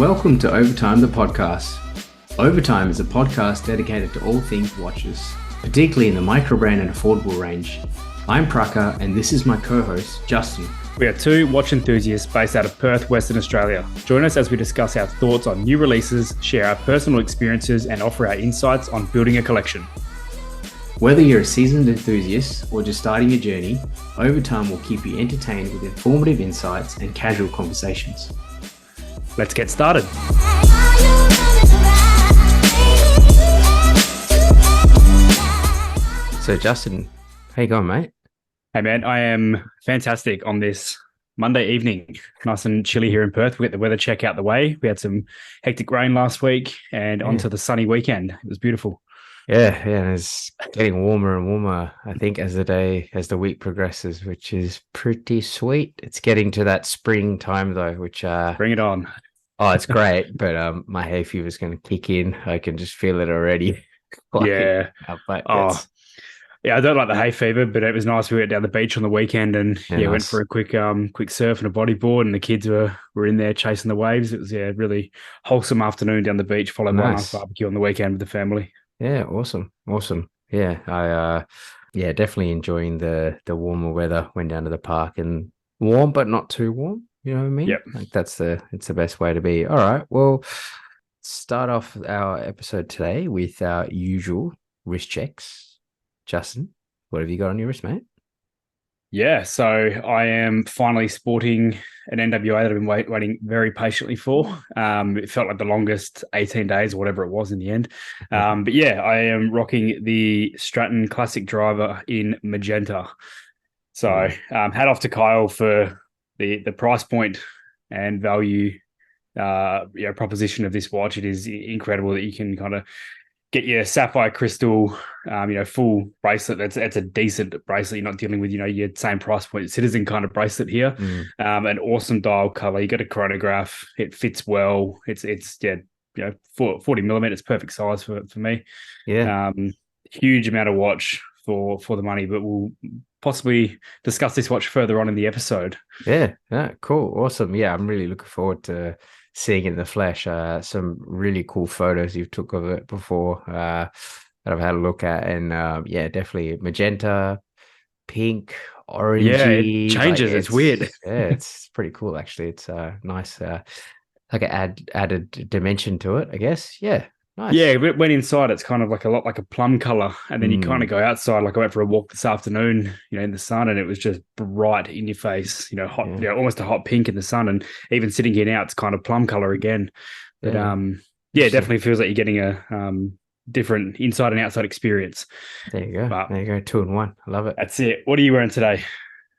Welcome to Overtime, the podcast. Overtime is a podcast dedicated to all things watches, particularly in the micro-brand and affordable range. I'm Praka, and this is my co-host, Justin. We are two watch enthusiasts based out of Perth, Western Australia. Join us as we discuss our thoughts on new releases, share our personal experiences, and offer our insights on building a collection. Whether you're a seasoned enthusiast or just starting your journey, Overtime will keep you entertained with informative insights and casual conversations. Let's get started. So Justin, how you going, mate? Hey man, I am fantastic on this Monday evening. Nice and chilly here in Perth. We get the weather check out the way. We had some hectic rain last week and onto the sunny weekend. It was beautiful. Yeah, and it's getting warmer and warmer, I think, as the week progresses, which is pretty sweet. It's getting to that spring time though, which bring it on. Oh, it's great, but my hay fever is going to kick in. I can just feel it already. Yeah. Yeah, I don't like the hay fever, but it was nice. We went down the beach on the weekend and nice. Went for a quick surf and a bodyboard, and the kids were in there chasing the waves. It was a really wholesome afternoon down the beach, followed by a nice barbecue on the weekend with the family. Yeah, awesome. Yeah, I definitely enjoying the warmer weather. Went down to the park and warm, but not too warm. You know what I mean? Yep. Like it's the best way to be. All right. Well, start off our episode today with our usual wrist checks. Justin, what have you got on your wrist, mate? Yeah, so I am finally sporting an NWA that I've been waiting very patiently for. It felt like the longest 18 days or whatever it was in the end. But yeah, I am rocking the Straton Classic Driver in Magenta. So hat off to Kyle for the price point and value proposition of this watch. It is incredible that you can kind of get your sapphire crystal, full bracelet. That's a decent bracelet. You're not dealing with, your same price point citizen kind of bracelet here. An awesome dial color. You got a chronograph. It fits well. It's 40 millimeters, perfect size for me. Yeah. Huge amount of watch for the money, but we'll possibly discuss this watch further on in the episode. Yeah, cool. Awesome. Yeah, I'm really looking forward to seeing it in the flesh. Some really cool photos you took of it before that I've had a look at, and definitely magenta, pink, orangey. Yeah, it changes. It's weird. Yeah, it's pretty cool actually. It's nice, like an added dimension to it, I guess. Yeah, nice. Yeah, but when inside, it's kind of like a lot like a plum color, and then you kind of go outside. Like I went for a walk this afternoon, in the sun, and it was just bright in your face. Hot, almost a hot pink in the sun, and even sitting here now, it's kind of plum color again. But it definitely feels like you're getting a different inside and outside experience. There you go. There you go. 2 in 1. I love it. That's it. What are you wearing today?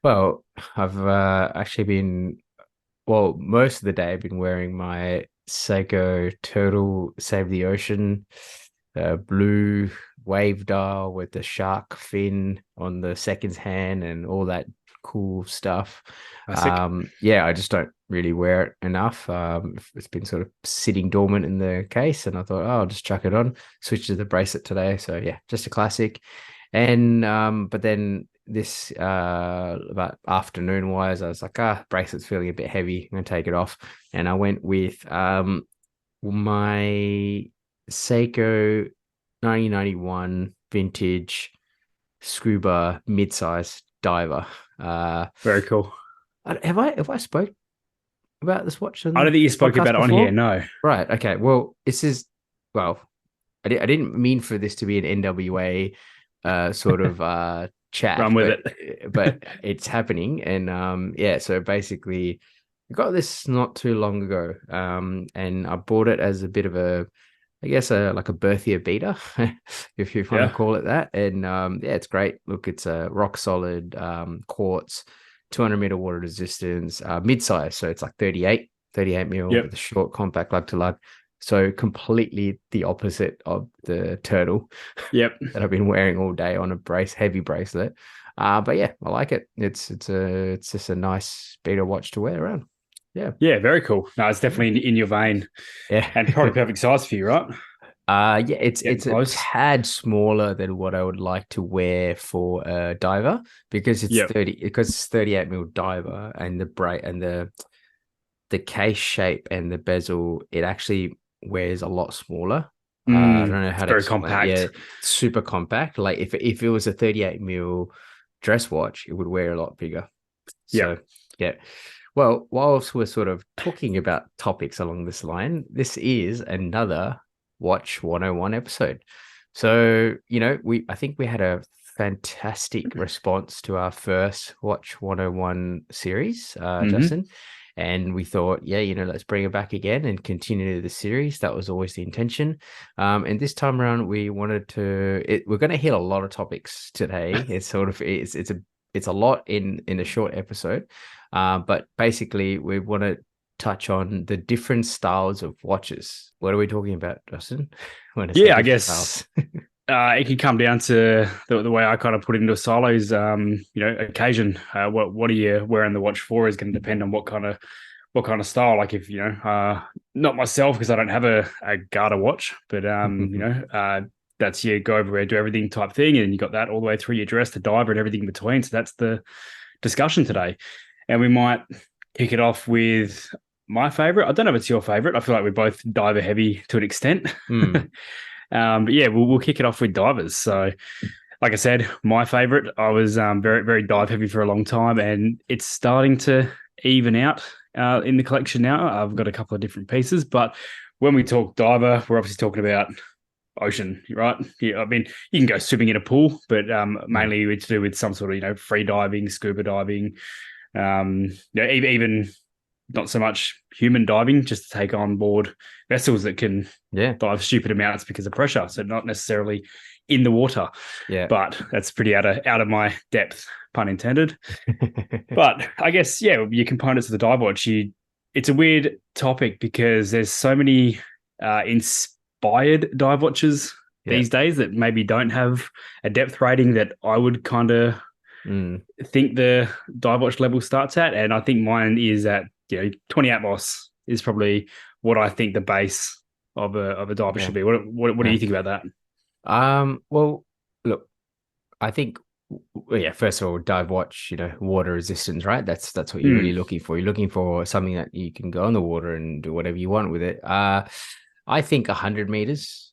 Well, I've actually been. Well, most of the day I've been wearing my Seiko Turtle Save the Ocean blue wave dial with the shark fin on the seconds hand and all that cool stuff. I just don't really wear it enough. It's been sort of sitting dormant in the case, and I thought, I'll just chuck it on, switch to the bracelet today. So yeah, just a classic. And but then this about afternoon wise, I was like, bracelet's feeling a bit heavy, I'm gonna take it off. And I went with my Seiko 1991 vintage Scuba mid-size diver. Very cool. Have I spoke about this watch? I don't think you spoke about it on here. No. Right. Okay. Well, I didn't mean for this to be an NWA sort of chat. Run with it. But it's happening. And so basically I got this not too long ago. And I bought it as a bit of like a birthier beater, if you want to call it that. And it's great. Look, it's a rock solid quartz, 200 meter water resistance, mid-size. So it's like 38 mil with a short compact lug to lug. So completely the opposite of the turtle that I've been wearing all day on a heavy bracelet. But yeah, I like it. It's just a nice beater watch to wear around. Yeah, very cool. No, it's definitely in your vein. Yeah, and probably perfect size for you, right? It's a tad smaller than what I would like to wear for a diver, because it's 38 mil diver, and the the case shape and the bezel, it actually wears a lot smaller. I don't know how to very explain. compact. Yeah, super compact. Like if it was a 38 mil dress watch, it would wear a lot bigger. So yeah. Well, whilst we're sort of talking about topics along this line, this is another Watch 101 episode. So, I think we had a fantastic response to our first Watch 101 series, Justin. And we thought, let's bring it back again and continue the series. That was always the intention. And this time around, we wanted to. We're going to hit a lot of topics today. It's a lot in a short episode, but basically, we want to touch on the different styles of watches. What are we talking about, Justin? I guess it can come down to the way I kind of put it into a silos. Occasion. What are you wearing the watch for is going to depend on what kind of style. Like if not myself because I don't have a Garter watch, but that's your go everywhere, do everything type thing, and you got that all the way through your dress, the diver, and everything in between. So that's the discussion today, and we might kick it off with my favorite. I don't know if it's your favorite. I feel like we're both diver heavy to an extent. But yeah, we'll kick it off with divers. So, like I said, my favorite. I was very, very dive heavy for a long time, and it's starting to even out in the collection now. I've got a couple of different pieces, but when we talk diver, we're obviously talking about ocean, right? Yeah, I mean, you can go swimming in a pool, but mainly it's to do with some sort of free diving, scuba diving, even not so much human diving, just to take on board vessels that can dive stupid amounts because of pressure. So not necessarily in the water, but that's pretty out of my depth, pun intended. But I guess your components of the dive watch, it's a weird topic because there's so many inspired dive watches these days that maybe don't have a depth rating that I would kind of think the dive watch level starts at, and I think mine is at 20 Atmos is probably what I think the base of a diver should be. What do you think about that? Well, look, I think first of all, dive watch, water resistance, right? That's what you're really looking for. You're looking for something that you can go in the water and do whatever you want with it. I think 100 meters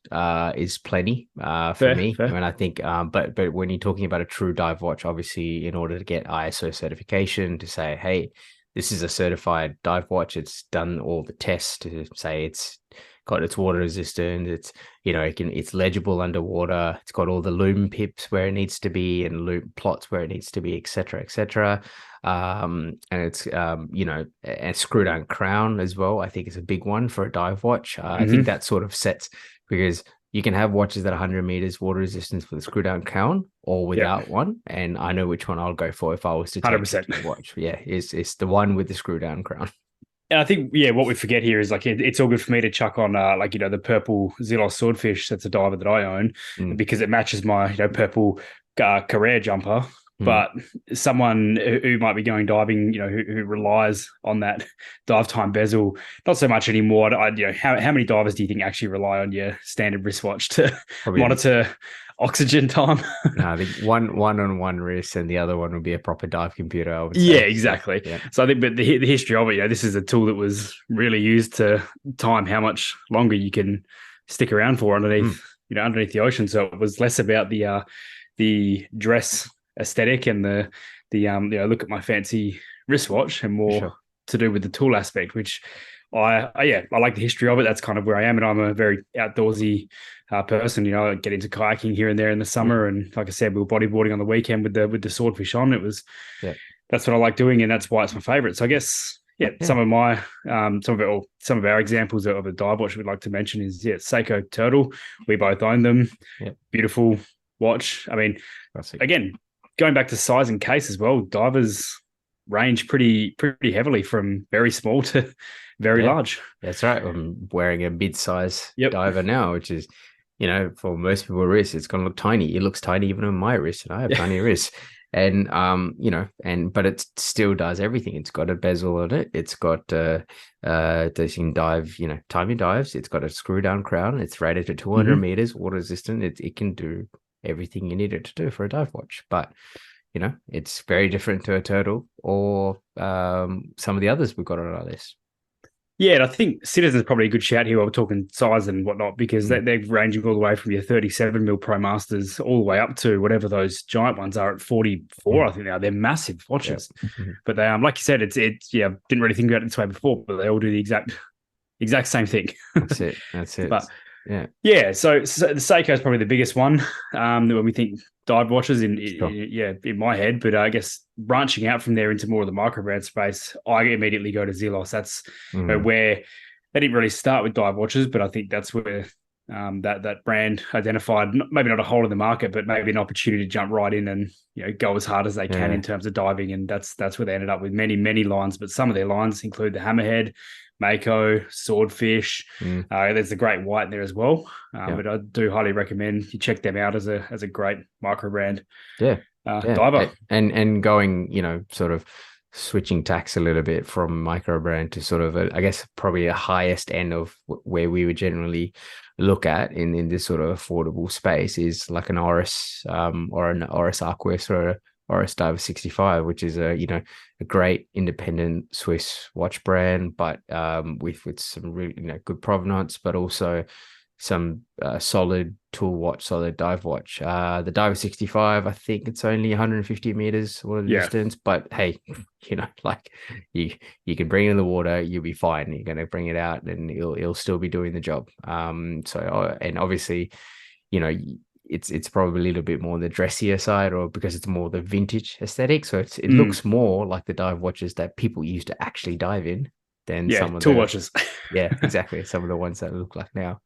is plenty for me. Fair. And I think, but when you're talking about a true dive watch, obviously, in order to get ISO certification to say, hey, this is a certified dive watch, it's done all the tests to say it's got its water resistant, it's it's legible underwater, it's got all the lume pips where it needs to be and lume plots where it needs to be, etc. And it's a screw down crown as well. I think it's a big one for a dive watch. I think that sort of sets, because you can have watches that are 100 meters water resistance with a screw down crown or without one, and I know which one I'll go for if I was to take 100% watch. It's the one with the screw down crown. And I think, what we forget here is it's all good for me to chuck on the purple Zelos swordfish. That's a diver that I own because it matches my purple Carrere jumper. But someone who might be going diving, who relies on that dive time bezel, not so much anymore. How many divers do you think actually rely on your standard wristwatch to monitor oxygen time? No, I think one on one wrist and the other one would be a proper dive computer, I would say. Yeah, exactly. Yeah. So I think, but the history of it, this is a tool that was really used to time how much longer you can stick around for underneath the ocean. So it was less about the dress aesthetic and the look at my fancy wristwatch, and more to do with the tool aspect, which I like the history of it. That's kind of where I am, and I'm a very outdoorsy person. I get into kayaking here and there in the summer, and like I said, we were bodyboarding on the weekend with the swordfish on. It was that's what I like doing, and that's why it's my favorite. So I guess some of my some of our examples of a dive watch we'd like to mention is Seiko Turtle. We both own them. Beautiful watch. I mean, again, going back to size and case as well, divers range pretty heavily from very small to very large. That's right. I'm wearing a mid-size diver now, which is, for most people wrists, it's going to look tiny. It looks tiny even on my wrist, and I have tiny wrists. And but it still does everything. It's got a bezel on it. It's got you can dive, time your dives. It's got a screw down crown. It's rated to 200 meters, water resistant. It can do everything you need it to do for a dive watch, but it's very different to a Turtle or some of the others we've got on our list. Yeah, and I think Citizen's probably a good shout here while we're talking size and whatnot, because they're ranging all the way from your 37 mil Pro Masters all the way up to whatever those giant ones are at 44. I think now they're massive watches. But they, like you said, it's yeah. Didn't really think about it this way before, but they all do the exact same thing. That's it. But yeah. So the Seiko is probably the biggest one when we think dive watches in my head. But I guess branching out from there into more of the micro brand space, I immediately go to Zelos. That's where they didn't really start with dive watches, but I think that's where that brand identified maybe not a hole in the market, but maybe an opportunity to jump right in and go as hard as they can in terms of diving. And that's where they ended up with many lines. But some of their lines include the Hammerhead, Mako, Swordfish. There's a great white in there as well. But I do highly recommend you check them out as a great micro brand. Diver. And going, sort of switching tacks a little bit from micro brand to sort of I guess probably a highest end of where we would generally look at in this sort of affordable space is like an Oris or an Oris Aquis or Oris Diver 65, which is a great independent Swiss watch brand, but with some really good provenance, but also some solid tool watch, solid dive watch. The Diver 65, I think it's only 150 meters distance, but hey, like you can bring it in the water, you'll be fine. You're going to bring it out and it'll still be doing the job. So and obviously, it's probably a little bit more the dressier side, or because it's more the vintage aesthetic. So it looks more like the dive watches that people used to actually dive in than some of tool watches. Yeah, exactly. Some of the ones that look like now.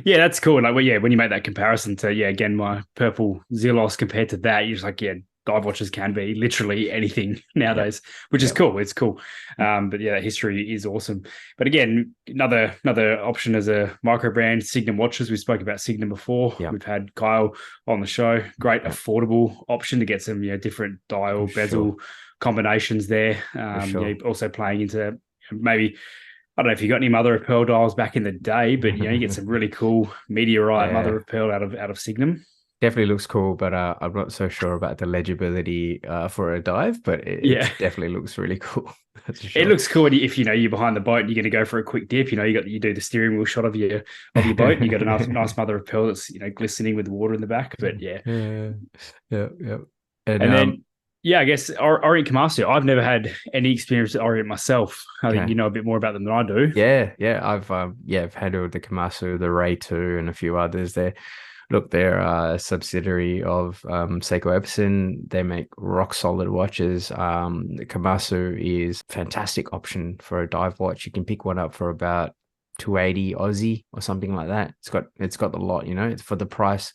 Yeah, that's cool. Like, when you make that comparison to, again, my purple Zelos compared to that, you're just like, dive watches can be literally anything nowadays, which is cool. It's cool. But that history is awesome. But again, another option as a micro brand, Signum watches. We spoke about Signum before. We've had Kyle on the show. Great affordable option to get some different dial bezel combinations there. Also playing into maybe, I don't know if you got any mother of pearl dials back in the day, but you get some really cool meteorite mother of pearl out of Signum. Definitely looks cool, but I'm not so sure about the legibility for a dive, but it definitely looks really cool. That's for sure. It looks cool if you're behind the boat and you're going to go for a quick dip. You do the steering wheel shot of your boat and you got a nice mother of pearl that's glistening with the water in the back. But yeah. And then I guess Orient Komatsu. I've never had any experience with Orient myself. I think you know a bit more about them than I do. Yeah. I've handled the Komatsu, the Ray 2, and a few others there. Look, they're a subsidiary of Seiko Epson. They make rock solid watches. The Komatsu is a fantastic option for a dive watch. You can pick one up for about 280 Aussie or something like that. It's got the lot, it's for the price.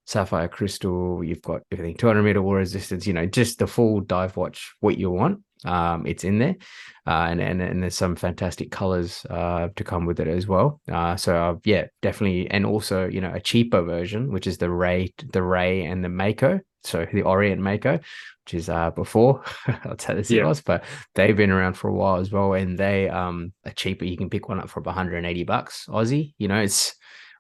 Sapphire crystal, you've got everything, 200 meter water resistance, just the full dive watch, what you want. It's in there, and there's some fantastic colors to come with it as well. So definitely, and also a cheaper version, which is the Ray and the Mako. So the Orient Mako, which is before I'll tell the Zelos, but they've been around for a while as well, and they are cheaper. You can pick one up for $180 Aussie.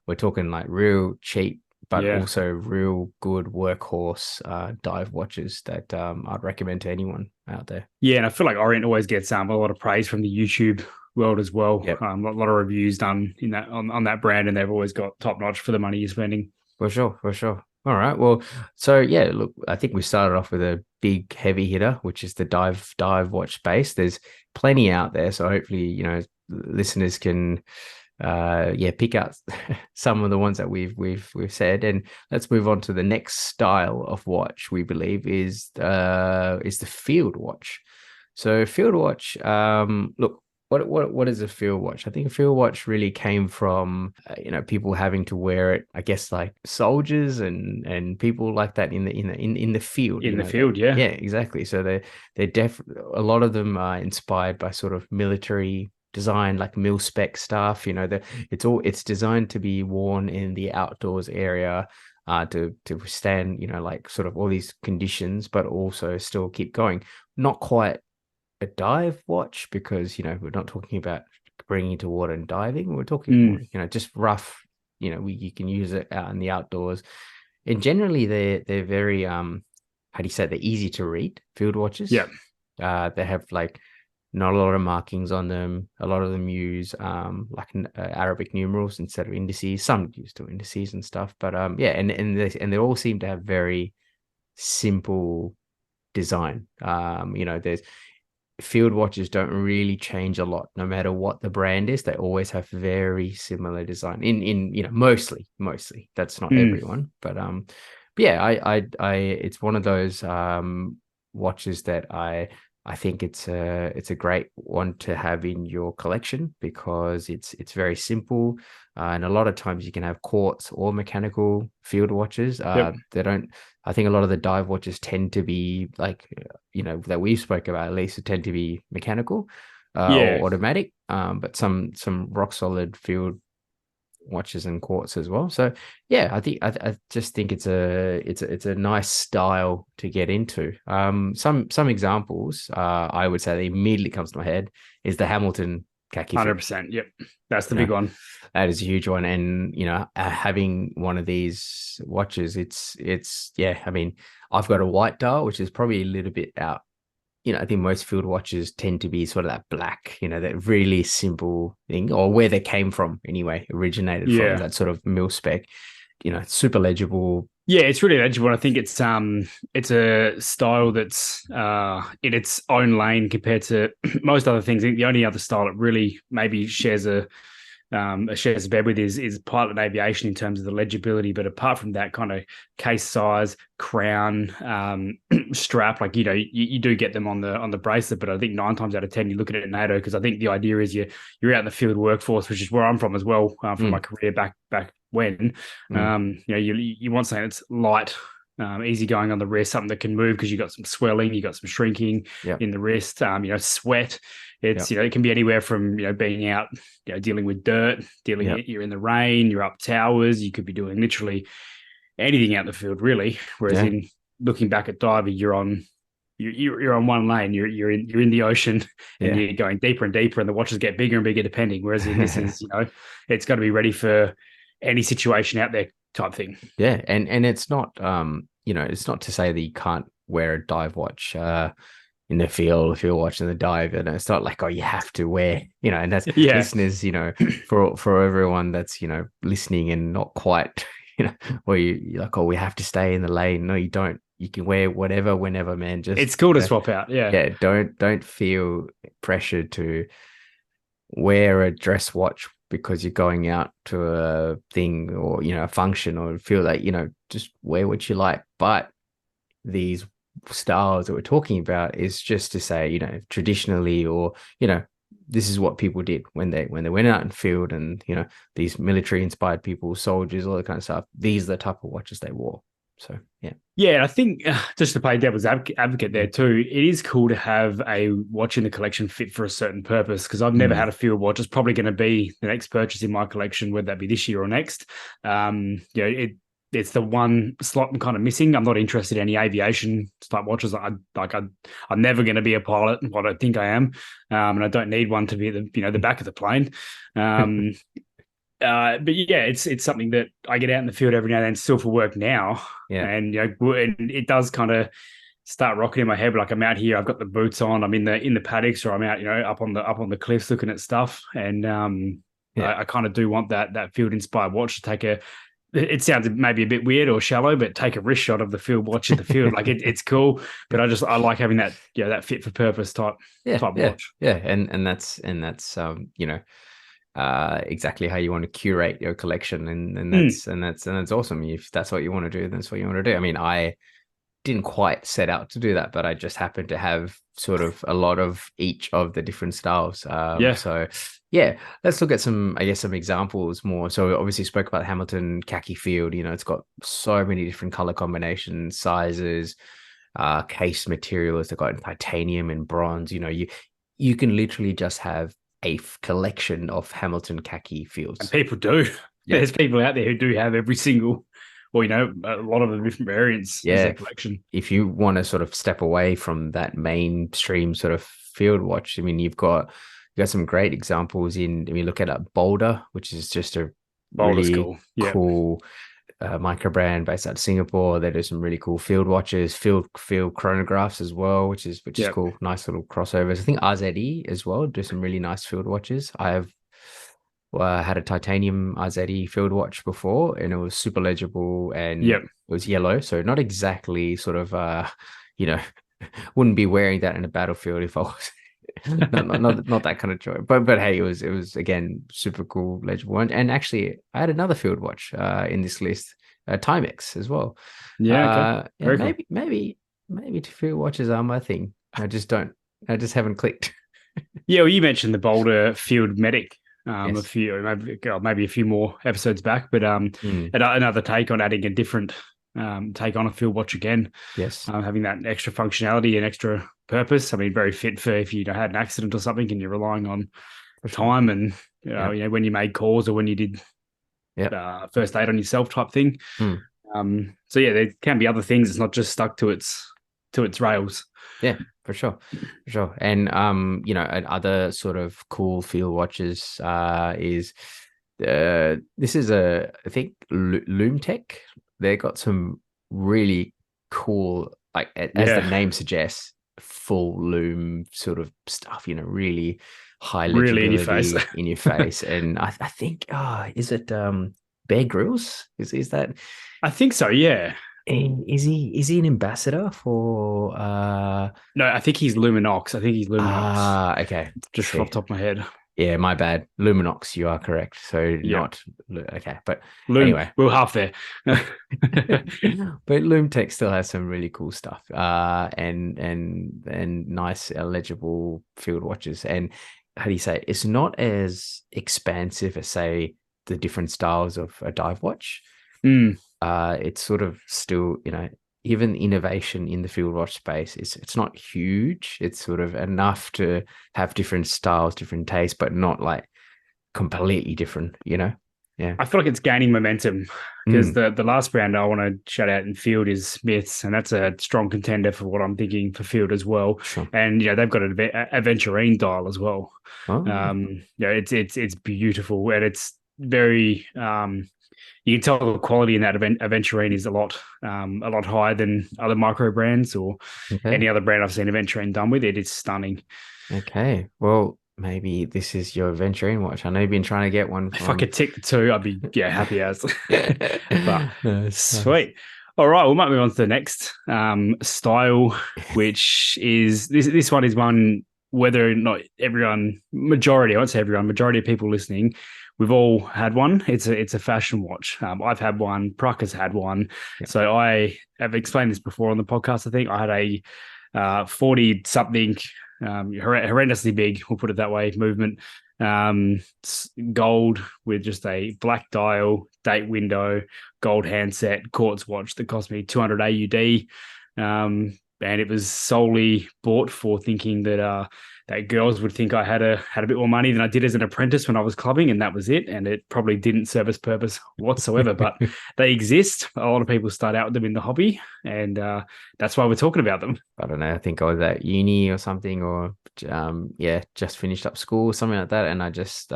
We're talking like real cheap, but also real good workhorse dive watches that I'd recommend to anyone out there. Yeah, and I feel like Orient always gets a lot of praise from the YouTube world as well. A lot of reviews done in that on that brand, and they've always got top notch for the money you're spending. For sure. All right. Well, so look, I think we started off with a big heavy hitter, which is the dive watch space. There's plenty out there, so hopefully listeners can pick out some of the ones that we've said, and let's move on to the next style of watch. We believe is the field watch. So field watch, look, what is a field watch? I think a field watch really came from people having to wear it, I guess, like soldiers and people like that in the field. In the field, yeah, exactly. So they're a lot of them are inspired by sort of military design, like mil spec stuff. It's designed to be worn in the outdoors area to withstand like sort of all these conditions, but also still keep going. Not quite a dive watch, because we're not talking about bringing it to water and diving. We're talking more, just rough. You can use it out in the outdoors, and generally they're very how do you say, they're easy to read field watches. They have like not a lot of markings on them. A lot of them use Arabic numerals instead of indices. Some use two indices and stuff, but yeah, and they all seem to have very simple design. There's field watches don't really change a lot, no matter what the brand is. They always have very similar design. Mostly. That's not everyone, but yeah, I it's one of those watches that I think it's a great one to have in your collection because it's very simple, and a lot of times you can have quartz or mechanical field watches. They don't. I think a lot of the dive watches tend to be like, that we spoke about, at least, tend to be mechanical or automatic. But some rock solid field watches and quartz as well. So yeah, I just think it's a nice style to get into. Some examples I would say that immediately comes to my head is the Hamilton Khaki. 100%. Yep, that's the big one. That is a huge one, and having one of these watches, it's yeah. I mean, I've got a white dial, which is probably a little bit out. I think most field watches tend to be sort of that black, that really simple thing, or where they came from anyway, originated from that sort of mil spec, super legible. Yeah, it's really legible. I think it's a style that's in its own lane compared to most other things. I think the only other style that really maybe shares a bed with is pilot aviation in terms of the legibility, but apart from that, kind of case size, crown, strap, like you do get them on the bracelet, but I think 9 times out of 10 you look at it at NATO, because I think the idea is you're out in the field workforce, which is where I'm from as well, from my career back when. You want something that's light, easy going on the wrist, something that can move because you got some swelling, you got some shrinking in the wrist, sweat. It's it can be anywhere from being out dealing with dirt, you're in the rain, you're up towers, you could be doing literally anything out in the field really. Whereas in looking back at diving, you're on one lane, you're in the ocean, and you're going deeper and deeper, and the watches get bigger and bigger depending. Whereas in this is it's got to be ready for any situation out there type thing. Yeah, and it's not it's not to say that you can't wear a dive watch in the field if you're watching the dive, and it's not like, oh, you have to wear, and that's listeners, for everyone that's listening and not quite, where you're like, oh, we have to stay in the lane. No, you don't. You can wear whatever, whenever, man. Just it's cool to swap out. Yeah. Don't feel pressured to wear a dress watch because you're going out to a thing or a function, or feel like just wear what you like. But these styles that we're talking about is just to say, traditionally, or this is what people did when they went out in field, and these military inspired people, soldiers, all that kind of stuff. These are the type of watches they wore. So I think just to play devil's advocate there too, it is cool to have a watch in the collection fit for a certain purpose, because I've never had a field watch. It's probably going to be the next purchase in my collection, whether that be this year or next. It's the one slot I'm kind of missing. I'm not interested in any aviation type watches. I'm never going to be a pilot. I don't think I am, and I don't need one to be at the back of the plane. But yeah, it's something that I get out in the field every now and then, still for work now. Yeah, and and it does kind of start rocking in my head. Like, I'm out here, I've got the boots on, I'm in the paddocks, or I'm out up on the cliffs looking at stuff, and I kind of do want that field inspired watch to take a. It sounds maybe a bit weird or shallow, but take a wrist shot of the field watch in the field. Like it's cool, but I like having that that fit for purpose type watch. Yeah, and that's exactly how you want to curate your collection, and that's awesome. If that's what you want to do, that's what you want to do. I mean, I didn't quite set out to do that, but I just happened to have sort of a lot of each of the different styles. So let's look at some examples more. So we obviously spoke about Hamilton Khaki field. It's got so many different color combinations, sizes, case materials. They've got titanium and bronze. You can literally just have a collection of Hamilton Khaki fields. And people do. Yeah. There's people out there who do have every single, or a lot of the different variants as their collection. If you want to sort of step away from that mainstream sort of field watch, I mean, you've got some great examples in. I mean, look at Boldr, which is just a Boldr's really cool micro brand based out of Singapore. They do some really cool field watches, field chronographs as well, which is cool. Nice little crossovers. I think RZE as well do some really nice field watches. I have had a titanium RZE field watch before, and it was super legible, and it was yellow, so not exactly sort of wouldn't be wearing that in a battlefield if I was not that kind of joy. But hey, it was again super cool, legible one. And actually, I had another field watch in this list, Timex as well. Yeah, okay. Cool. Maybe field watches are my thing. I just haven't clicked. Yeah, well, you mentioned the Boldr Field Medic. Yes. Maybe a few more episodes back, but another take on adding a different take on a field watch again. Yes, having that extra functionality and extra purpose. I mean, very fit for if you had an accident or something and you're relying on time and when you made calls or when you did first aid on yourself type thing. So yeah, there can be other things. It's not just stuck to its rails. Yeah, for sure. And other sort of cool field watches is this is I think Lum-Tec. They got some really cool, like as the name suggests, full loom sort of stuff. Really high legibility, really in your face. And I think is it Bear Grylls? Is that? I think so. Yeah. Is he an ambassador for No, I think he's Luminox. Okay. Just off the top of my head. Yeah, my bad. Luminox, you are correct. So not okay, but anyway, we're half there. But Lum-Tec still has some really cool stuff, and nice, legible field watches. And how do you say it's not as expansive as say the different styles of a dive watch. It's sort of still, even innovation in the field watch space, it's not huge. It's sort of enough to have different styles, different tastes, but not like completely different, Yeah. I feel like it's gaining momentum because the last brand I want to shout out in field is Smiths, and that's a strong contender for what I'm thinking for field as well. Sure. And they've got an aventurine dial as well. It's beautiful, and it's very you can tell the quality in that aventurine is a lot higher than other micro brands or any other brand I've seen aventurine done with. It is stunning. Okay, well, maybe this is your aventurine watch. I know you've been trying to get one. If I could tick the two, I'd be happy as. But sweet. All right, we might move on to the next style, which is this one is one whether or not majority of people listening. We've all had one. It's a fashion watch. I've had one. Praka's had one. Yep. So I have explained this before on the podcast. I think I had a 40-something, horrendously big, we'll put it that way, movement, gold with just a black dial, date window, gold handset, Quartz watch that cost me 200 AUD. And it was solely bought for thinking that girls would think I had a bit more money than I did as an apprentice when I was clubbing, and that was it. And it probably didn't serve its purpose whatsoever, but they exist. A lot of people start out with them in the hobby, and that's why we're talking about them. I don't know. I think I was at uni or something, or just finished up school or something like that, and I just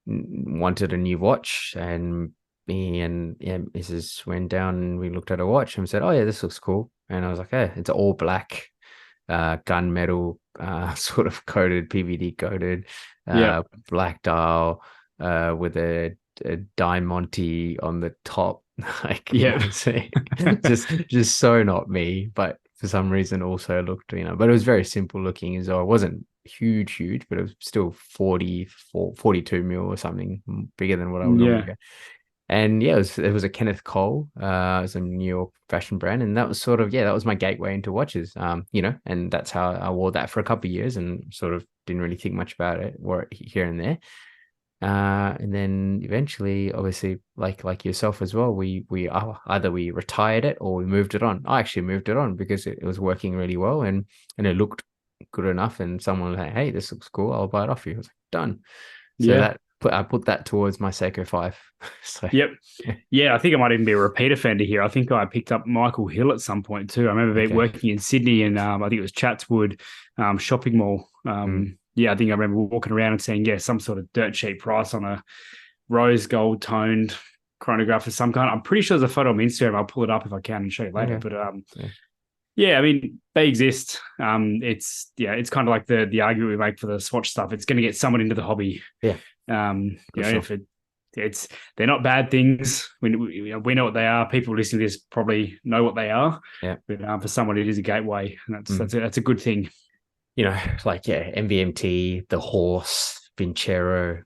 wanted a new watch, and me and Mrs. went down and we looked at a watch and said, "Oh yeah, this looks cool." And I was like, "Hey, it's all black, gunmetal, sort of coated, PVD coated, black dial, with a Diamante on the top." Like, just so not me, but for some reason also looked, but it was very simple looking as well. It wasn't huge, but it was still 42 mil or something bigger than what I would normally get. And it was a Kenneth Cole, it was a New York fashion brand, and that was sort of that was my gateway into watches, and that's how I wore that for a couple of years and sort of didn't really think much about it, wore it here and there, and then eventually, obviously, like yourself as well, we either we retired it or we moved it on. I actually moved it on because it was working really well and it looked good enough, and someone was like, "Hey, this looks cool, I'll buy it off you." I was like, done. So I put that towards my Seiko 5. So, yep. Yeah, I think I might even be a repeat offender here. I think I picked up Michael Hill at some point too. I remember working in Sydney and I think it was Chatswood shopping mall. Yeah, I think I remember walking around and seeing, some sort of dirt cheap price on a rose gold toned chronograph of some kind. I'm pretty sure there's a photo on Instagram. I'll pull it up if I can and show you later. Okay. But yeah, I mean, they exist. It's kind of like the argument we make for the Swatch stuff. It's going to get someone into the hobby. Yeah. Sure. If they're not bad things. We know what they are. People listening to this probably know what they are. Yeah. But for someone, it is a gateway, and that's a good thing. MVMT, the Horse, Vincero,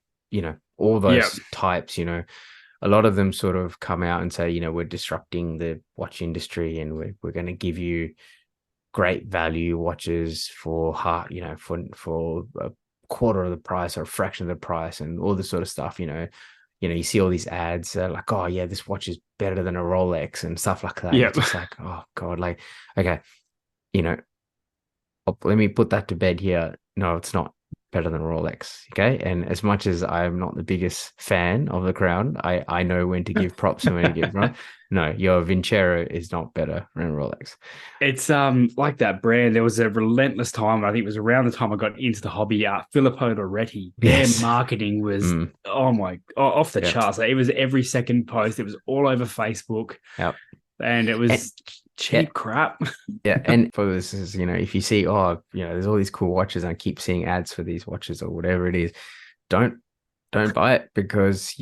all those types. A lot of them sort of come out and say, we're disrupting the watch industry, and we're going to give you great value watches for for a quarter of the price or a fraction of the price, and all this sort of stuff. You see all these ads like, oh yeah, this watch is better than a Rolex and stuff like that. Yeah, it's like, oh god, like, okay, let me put that to bed here. No, it's not better than Rolex. Okay. And as much as I'm not the biggest fan of the Crown, I know when to give props and when to give right. No, your Vincero is not better than Rolex. It's like that brand. There was a relentless time. I think it was around the time I got into the hobby. Filippo Loretti. Their marketing was off the charts. It was every second post. It was all over Facebook. Yep. And it was cheap crap. Yeah. And for this is, if you see, there's all these cool watches and I keep seeing ads for these watches or whatever it is, don't buy it, because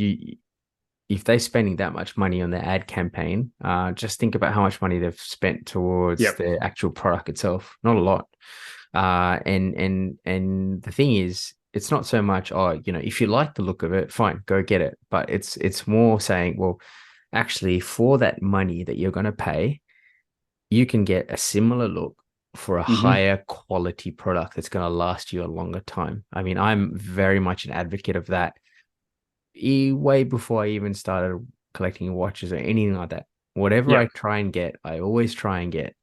if they're spending that much money on their ad campaign, just think about how much money they've spent towards the actual product itself. Not a lot. And the thing is, it's not so much, if you like the look of it, fine, go get it. But it's more saying, well, actually, for that money that you're going to pay, you can get a similar look for a higher quality product that's going to last you a longer time. I mean, I'm very much an advocate of that. Way before I even started collecting watches or anything like that. Whatever I try and get, I always try and get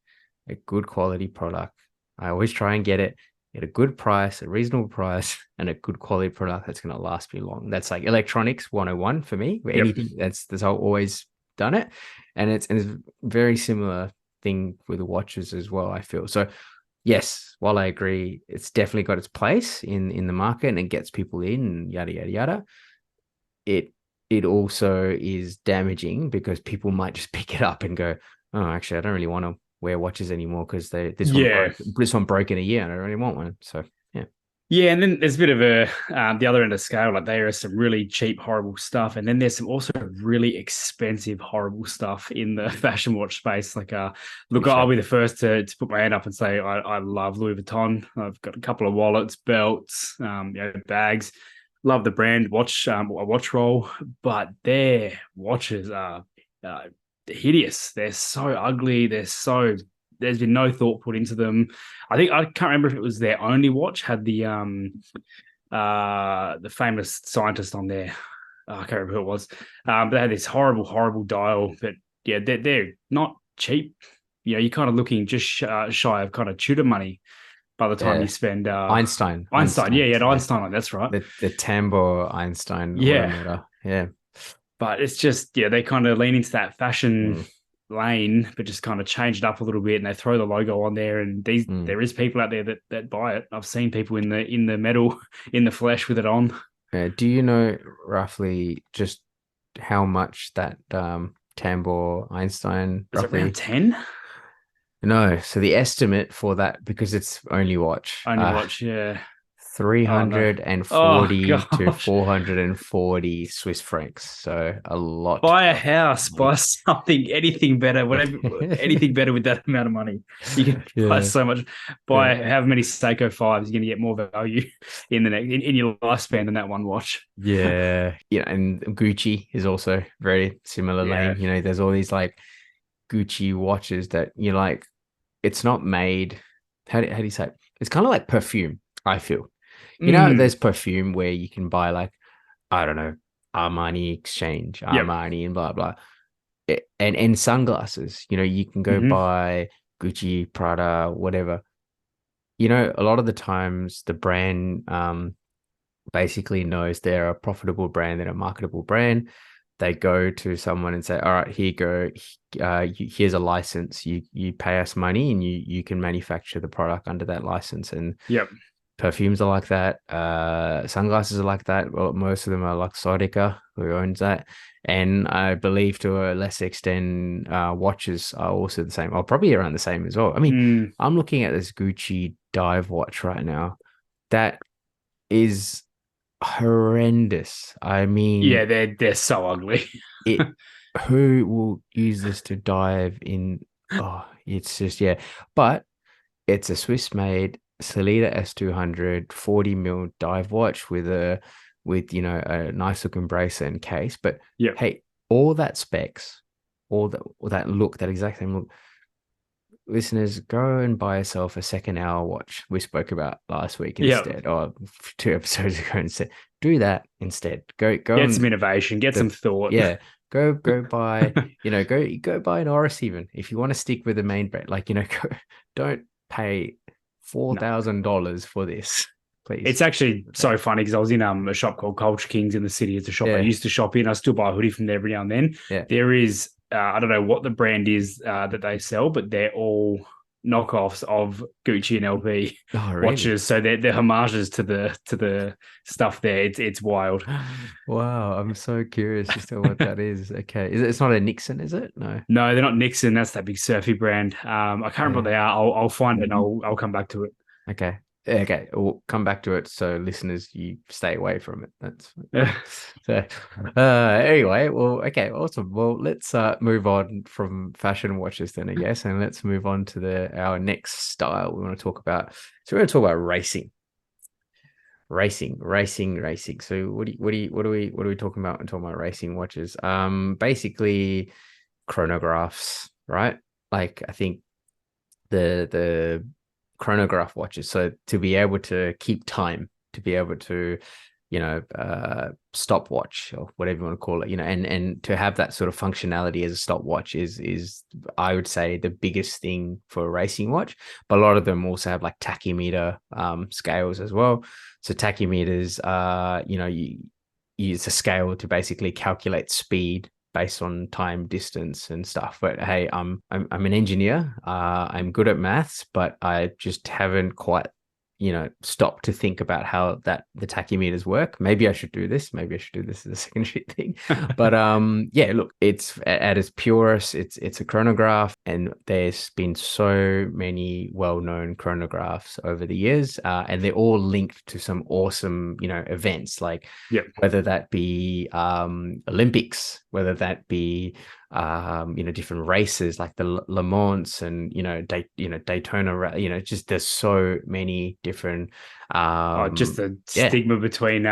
a good quality product. I always try and get it at a good price, a reasonable price, and a good quality product that's going to last me long. That's like electronics 101 for me. Anything that's how I've always done it. And it's very similar thing with the watches as well, I feel. So yes, while I agree, it's definitely got its place in the market and it gets people in and yada, yada, yada. It also is damaging because people might just pick it up and go, oh, actually, I don't really want to wear watches anymore because this one broke in a year and I don't really want one. So yeah, and then there's a bit of the other end of the scale. Like there is some really cheap, horrible stuff, and then there's some also really expensive, horrible stuff in the fashion watch space. Like, look, I'll be the first to put my hand up and say I love Louis Vuitton. I've got a couple of wallets, belts, bags. Love the brand watch roll, but their watches are hideous. They're so ugly. There's been no thought put into them. I can't remember if it was their only watch had the famous scientist on there. I can't remember who it was. But they had this horrible dial. But yeah, they're not cheap. You're kind of looking just shy of kind of Tudor money by the time you spend Einstein. Yeah, Einstein. That's right. The Tambour Einstein. Yeah. But it's just they kind of lean into that fashion lane, but just kind of change it up a little bit, and they throw the logo on there. And there is people out there that buy it. I've seen people in the metal, in the flesh with it on. Do you know roughly just how much that Tambour Einstein? Is it around 10? No, so the estimate for that, because it's only watch, yeah, 340 to 440 Swiss francs. So a lot. Buy a house, buy something, anything better, anything better with that amount of money. You can buy so much. Buy however many Seiko 5s, you're going to get more value in your lifespan than that one watch. Yeah, and Gucci is also very similar lane. There's all these like Gucci watches that you're like, it's not made. How do you say it? It's kind of like perfume, I feel. There's perfume where you can buy like, I don't know, Armani Exchange, Armani and blah, blah. And sunglasses, you can go buy Gucci, Prada, whatever. A lot of the times the brand basically knows they're a profitable brand, they're a marketable brand. They go to someone and say, all right, here you go. Here's a license. You pay us money and you can manufacture the product under that license. And perfumes are like that. Sunglasses are like that. Well, most of them are like Luxottica, who owns that. And I believe to a less extent, watches are also the same, or probably around the same as well. I mean, I'm looking at this Gucci dive watch right now. That is horrendous. I mean, Yeah, they're so ugly. it. Who will use this to dive in? Oh, it's just, yeah. But it's a Swiss-made Sellita S200 40 mil dive watch with a nice looking bracelet and case. But Yeah. hey, all that specs, all that look, that exact same look. Listeners, go and buy yourself a second hour watch we spoke about last week instead, or 2 episodes ago instead. Do that instead. Go Get some innovation, get some thought. Yeah. Go buy, go buy an Oris even if you want to stick with the main brand. Like, don't pay $4,000 for this, please. It's actually so funny because I was in a shop called Culture Kings in the city. It's a shop I used to shop in. I still buy a hoodie from there every now and then. Yeah. There is, I don't know what the brand is that they sell, but they're all knockoffs of Gucci and LV watches. So they're homages to the stuff there. It's wild. Wow, I'm so curious as to what that is. Okay, it's not a Nixon, is it? No, they're not Nixon. That's that big surfy brand. I can't remember what they are. I'll find it and I'll come back to it. Okay, we'll come back to it. So listeners, you stay away from it. That's so. Anyway, well, okay, awesome. Well, let's move on from fashion watches then, I guess, and let's move on to our next style we want to talk about. So we're going to talk about racing. So what are we talking about when talking about racing watches? Basically chronographs, right? Like I think the chronograph watches, so to be able to keep time, to be able to stopwatch or whatever you want to call it, and to have that sort of functionality as a stopwatch is I would say the biggest thing for a racing watch. But a lot of them also have like tachymeter scales as well. So tachymeters you use a scale to basically calculate speed based on time, distance, and stuff. But hey, I'm an engineer. I'm good at maths, but I just haven't quite, stopped to think about how the tachymeters work. Maybe I should do this. Maybe I should do this as a secondary thing. But yeah, look, it's at its purest, it's a chronograph, and there's been so many well-known chronographs over the years, and they're all linked to some awesome, events, like whether that be Olympics, whether that be different races like the Le Mans and Daytona. Just there's so many different. Just the stigma between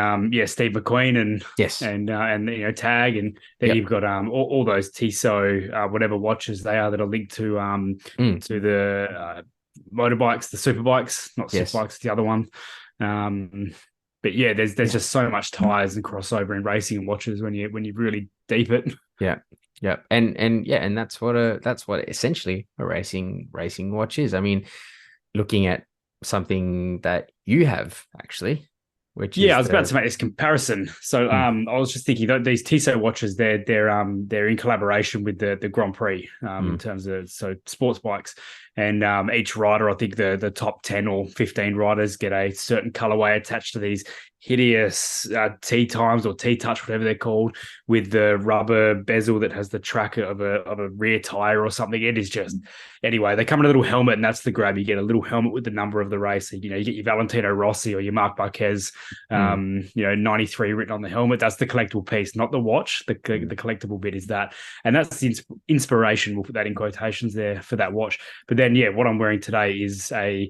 Steve McQueen and Tag, and then you've got all those Tissot whatever watches they are that are linked to the motorbikes, the superbikes, not superbikes, the other one. But yeah, there's just so much ties and crossover in racing and watches when you really deep it. Yeah, and that's what essentially a racing watch is. I mean, looking at something that you have actually, which I was about to make this comparison. So I was just thinking that these Tissot watches, they're in collaboration with the Grand Prix in terms of sports bikes, and each rider, I think the top 10 or 15 riders get a certain colorway attached to these hideous T-times or T-touch, whatever they're called, with the rubber bezel that has the tracker of a rear tire or something. It is just, anyway, they come in a little helmet, and that's the grab. You get a little helmet with the number of the race. You get your Valentino Rossi or your Marc Marquez 93 written on the helmet. That's the collectible piece, not the watch. The collectible bit is that, and that's the inspiration. We'll put that in quotations there for that watch. But then what I'm wearing today is I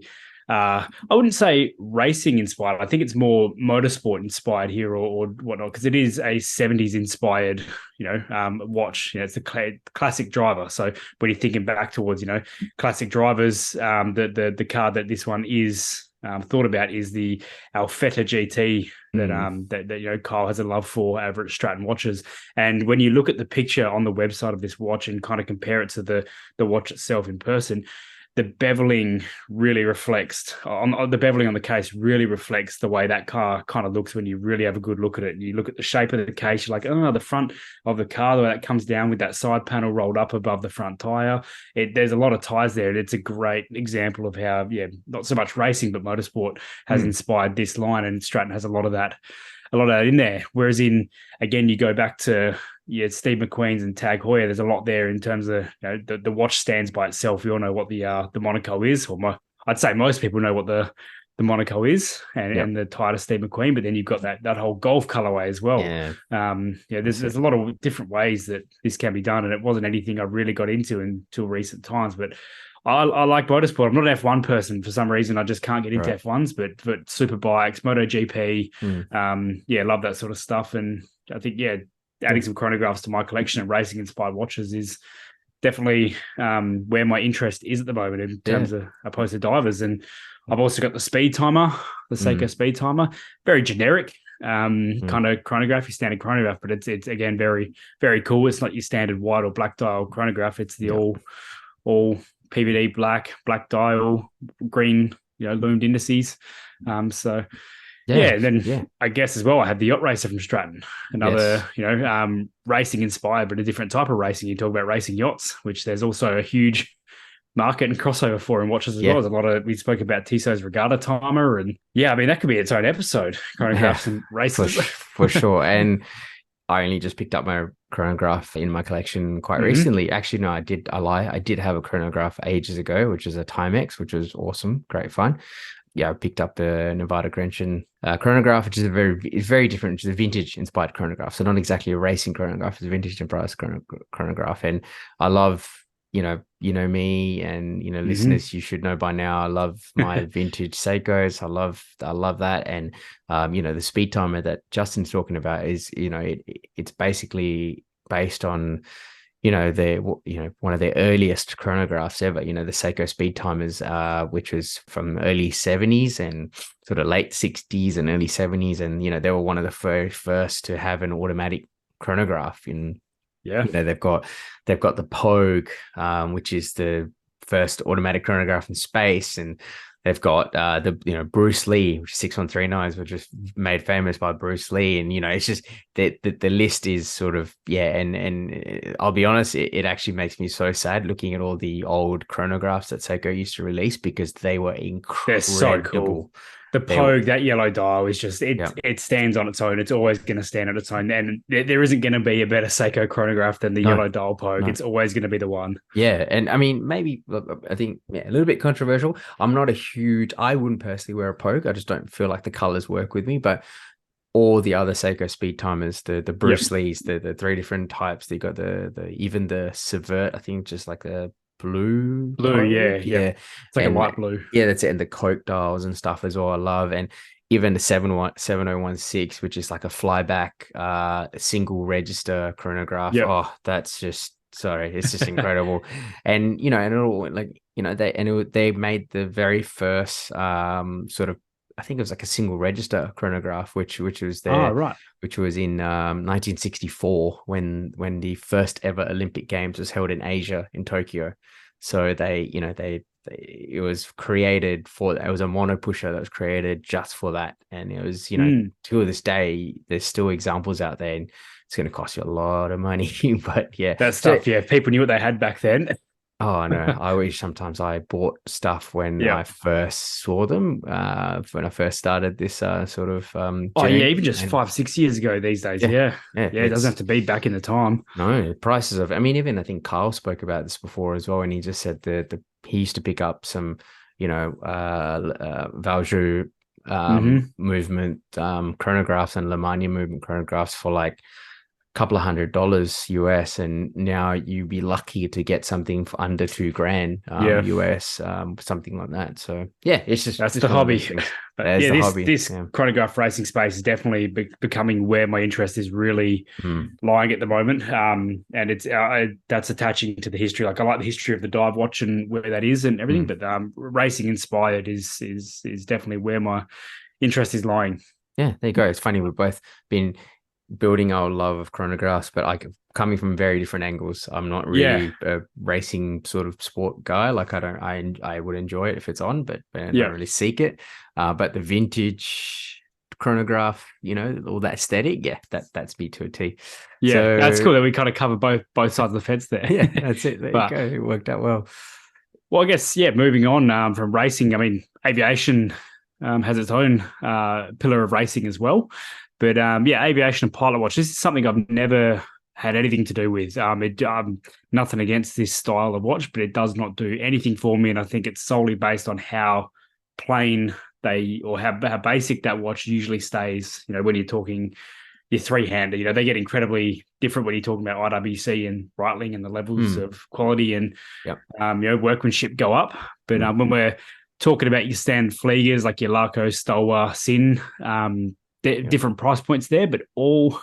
wouldn't say racing inspired. I think it's more motorsport inspired here or whatnot, because it is a 70s inspired, watch. It's a classic driver. So when you're thinking back towards, classic drivers, the car that this one is thought about is the Alfetta GT that Kyle has a love for over at Straton Watches. And when you look at the picture on the website of this watch and kind of compare it to the watch itself in person, the beveling really reflects on the beveling on the case really reflects the way that car kind of looks when you really have a good look at it. And you look at the shape of the case, you're like, oh, the front of the car, the way that comes down with that side panel rolled up above the front tire. There's a lot of ties there. And it's a great example of how, not so much racing, but motorsport has inspired this line. And Straton has a lot of that in there. Whereas again, you go back to Steve McQueen's and Tag Heuer, there's a lot there in terms of the watch stands by itself. We all know what the Monaco is, or I'd say most people know what the Monaco is, and the tie to Steve McQueen. But then you've got that whole golf colorway as well. There's a lot of different ways that this can be done, and it wasn't anything I really got into until recent times. But I like motorsport. I'm not an F1 person for some reason. I just can't get into F1s, but super bikes, MotoGP, love that sort of stuff. And I think, adding some chronographs to my collection of racing inspired watches is definitely where my interest is at the moment in terms of opposed to divers. And I've also got the speed timer, the Seiko speed timer, very generic kind of chronograph, your standard chronograph, but it's again very, very cool. It's not your standard white or black dial chronograph. It's the all PVD black dial, green, loomed indices. I guess as well, I had the Yacht Racer from Straton, another, racing inspired, but a different type of racing. You talk about racing yachts, which there's also a huge market and crossover for in watches as well. There's a lot of, we spoke about Tissot's Regatta timer, and that could be its own episode, chronographs and races. For sure. And I only just picked up my chronograph in my collection quite recently. Actually, no, I lie. I did have a chronograph ages ago, which is a Timex, which was awesome, great fun. I picked up the Nevada Grenchen chronograph, which is very different. Which is a vintage inspired chronograph, so not exactly a racing chronograph. It's a vintage inspired chronograph, and I love, me, and listeners, you should know by now, I love my vintage Seikos. I love that, and the speed timer that Justin's talking about is, it's basically based on one of their earliest chronographs ever, the Seiko speed timers, which was from early 70s and sort of late 60s and early 70s. And, they were one of the very first to have an automatic chronograph. They've got the Pogue, which is the first automatic chronograph in space. And they've got the Bruce Lee, which is 6139s, which was made famous by Bruce Lee. And, it's just the list is sort of, and I'll be honest, it actually makes me so sad looking at all the old chronographs that Seiko used to release, because they were incredible. They're so cool. The Pogue, that yellow dial is just, it stands on its own. It's always going to stand on its own. And there isn't going to be a better Seiko chronograph than the yellow dial Pogue. It's always going to be the one. Yeah. And I mean, maybe, I think, a little bit controversial. I'm not I wouldn't personally wear a Pogue. I just don't feel like the colors work with me. But all the other Seiko speed timers, the Bruce Lees, the three different types, they got even the Subvert, I think, just like the blue, it's like a light blue, that's it. And the Coke dials and stuff as well, I love. And even the 7016, which is like a flyback single register chronograph. That's just it's just incredible. And and it all, like, they made the very first sort of, I think it was like a single register chronograph, which was there, which was in 1964 when the first ever Olympic Games was held in Asia, in Tokyo. So it was created it was a mono pusher that was created just for that. And it was, to this day, there's still examples out there, and it's going to cost you a lot of money, but that stuff, people knew what they had back then. Oh no! I wish sometimes I bought stuff when I first saw them. When I first started this sort of. Even just 5-6 years ago these days. It doesn't have to be back in the time. No, prices of. I mean, even I think Kyle spoke about this before as well, and he just said he used to pick up some, Valjoux movement chronographs and Lemania movement chronographs for like couple of $100 US, and now you'd be lucky to get something for under $2,000 US, something like that. So it's just that's the hobby. But this chronograph racing space is definitely becoming where my interest is really lying at the moment. And it's that's attaching to the history. Like, I like the history of the dive watch and where that is and everything, but racing inspired is definitely where my interest is lying. Yeah, there you go. It's funny, we've both been building our love of chronographs, but like coming from very different angles. I'm not really a racing sort of sport guy. Like I would enjoy it if it's on, but I don't really seek it. But the vintage chronograph, all that aesthetic, that's me to a T. Yeah, so, that's cool that we kind of cover both sides of the fence there. Yeah, that's it. There you go. It worked out well. Well, I guess, moving on from racing, I mean, aviation has its own pillar of racing as well. But aviation and pilot watch, this is something I've never had anything to do with. Nothing against this style of watch, but it does not do anything for me. And I think it's solely based on how plain how basic that watch usually stays. When you're talking your three-hander, they get incredibly different when you're talking about IWC and Breitling and the levels of quality and workmanship go up. But when we're talking about your standard Fliegers like your Larco, Stowa, Sin, different price points there, but all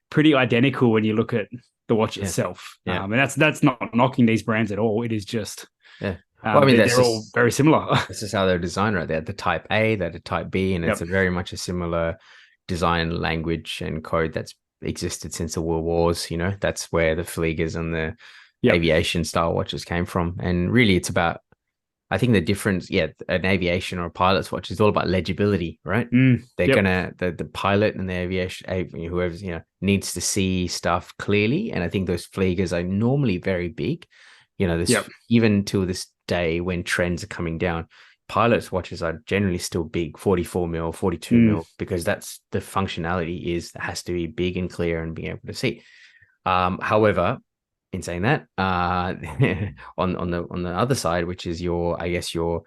pretty identical when you look at the watch itself. And that's not knocking these brands at all. It is just they're all very similar. This is how they're designed, right? They're the Type A, they're the Type B, and it's very much a similar design language and code that's existed since the World Wars. That's where the Fliegers and the aviation style watches came from. And really it's about, I think the difference, an aviation or a pilot's watch is all about legibility, right? They're gonna the pilot and the aviation, whoever's needs to see stuff clearly. And I think those Fliegers are normally very big. Even till this day when trends are coming down, pilots' watches are generally still big, 44 mil, 42 mil, because that's the functionality has to be big and clear and being able to see. However, in saying that, on the other side, which is your aviation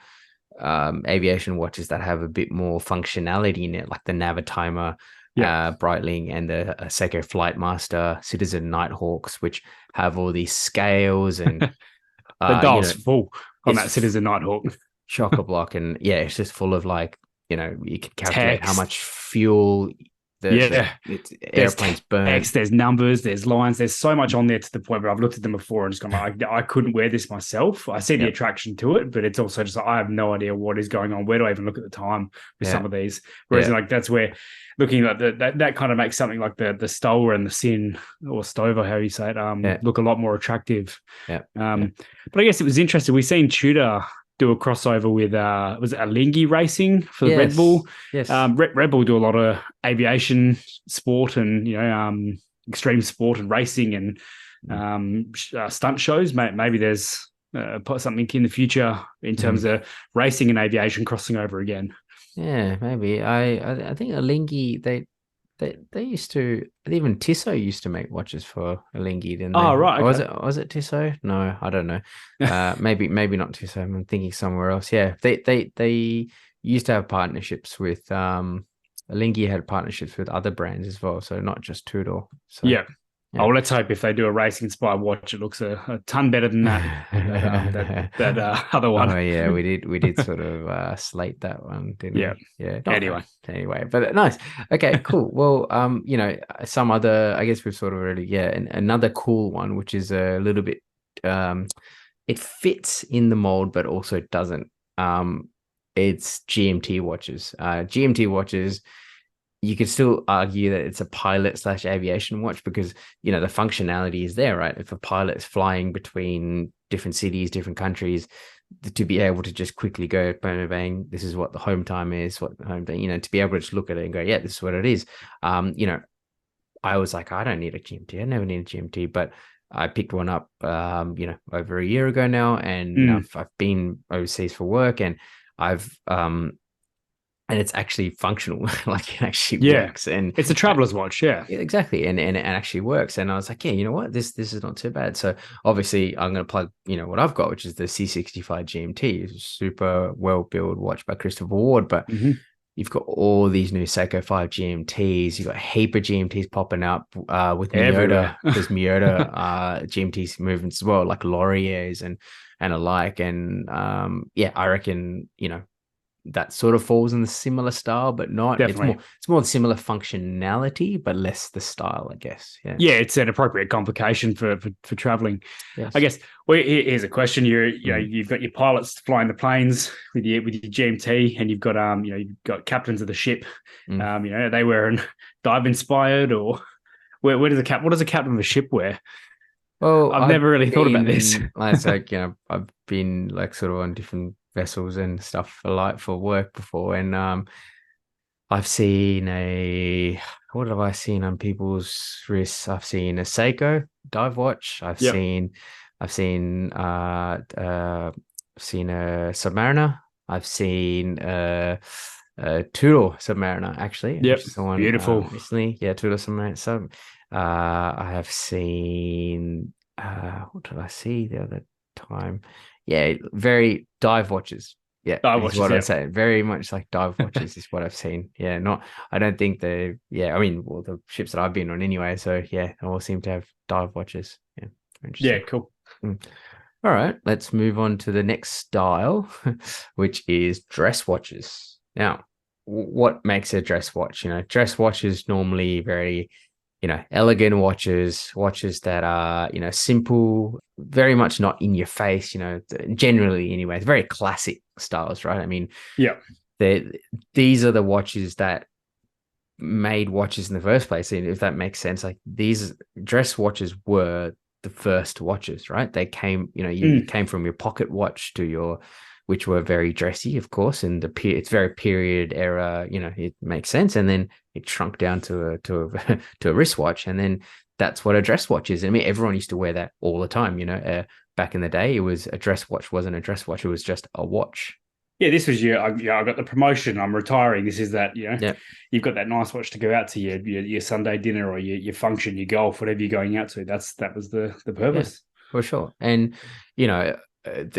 watches that have a bit more functionality in it, like the Navitimer, Breitling, and the Seiko Flightmaster Citizen Nighthawks, which have all these scales and the dial's full on that Citizen Nighthawk. Shocker block, and it's just full of you can calculate how much fuel airplanes burn. There's numbers, there's lines, there's so much on there to the point where I've looked at them before and just gone, I couldn't wear this myself. I see the attraction to it, but it's also just I have no idea what is going on. Where do I even look at the time with some of these? Whereas that's where looking at that kind of makes something like the Stowa and the Sin or Stover, how you say it, look a lot more attractive. But I guess it was interesting. We've seen Tudor do a crossover with was it Alinghi Racing for the Red Bull? Yes. Red Bull do a lot of aviation sport and extreme sport and racing and stunt shows. Maybe there's something in the future in terms of racing and aviation crossing over again. Yeah, maybe. I think Alinghi they used to, even Tissot used to make watches for Alinghi, didn't they? Oh, right. Okay. Was it Tissot? No, I don't know. Maybe not Tissot. I'm thinking somewhere else. Yeah, they used to have partnerships with Alinghi had partnerships with other brands as well, so not just Tudor. So Oh, let's hope if they do a racing inspired watch, it looks a ton better than that other one. Oh yeah, we did sort of slate that one, didn't we? Yeah. Anyway, but nice. Okay, cool. Well, some other, I guess we've sort of already, and another cool one, which is a little bit, it fits in the mold, but also doesn't. It's GMT watches. GMT watches, you could still argue that it's a pilot/aviation watch because, the functionality is there, right? If a pilot is flying between different cities, different countries, to be able to just quickly go, bang, bang, this is what the home time is, what the home thing, to be able to just look at it and go, yeah, this is what it is. I was like, I don't need a GMT. I never need a GMT, but I picked one up, over a year ago now. And, I've been overseas for work and and it's actually functional, like it actually works. And it's a traveler's watch. Yeah, exactly. And it actually works. And I was like, yeah, you know what? This is not too bad. So obviously I'm going to plug, what I've got, which is the C65 GMT. It's a super well built watch by Christopher Ward, but you've got all these new Seiko 5 GMTs. You've got a heap of GMTs popping up with Miyota. There's Miyota GMTs movements as well, like Laurier's and alike. And I reckon, that sort of falls in the similar style, but not. Definitely. It's more similar functionality, but less the style, I guess. Yeah, it's an appropriate complication for traveling. Yes. I guess. Well, here's a question: you've got your pilots flying the planes with your GMT, and you've got captains of the ship. Are they wearing dive inspired or Where does what does a captain of a ship wear? Well, I've never really thought about this. It's like, I've been like sort of on different vessels and stuff for work before, and I've seen what have I seen on people's wrists? I've seen a Seiko dive watch. I've seen a Submariner. I've seen a Tudor Submariner, actually. Yep, which is the one, beautiful. recently. Yeah, Tudor Submariner. So I have seen what did I see the other time? Yeah, very dive watches. Yeah, Dive is watches, what yeah. I'm saying. Very much like dive watches is what I've seen. Yeah, I don't think the ships that I've been on anyway. So yeah, they all seem to have dive watches. Yeah, interesting. Yeah, cool. All right, let's move on to the next style, which is dress watches. Now, what makes a dress watch? Dress watches normally very, elegant watches that are, simple, very much not in your face, generally anyway, very classic styles, right? I mean, yeah, these are the watches that made watches in the first place. If that makes sense, like these dress watches were the first watches, right? They came, you came from your pocket watch to which were very dressy, of course, and it's very period era, it makes sense. And then it shrunk down to a wristwatch, and then that's what a dress watch is. I mean, everyone used to wear that all the time. Back in the day, it was a dress watch wasn't a dress watch; it was just a watch. Yeah, this was I got the promotion. I'm retiring. This is that. You've got that nice watch to go out to your Sunday dinner or your function, your golf, whatever you're going out to. That was the purpose. Yeah, for sure. And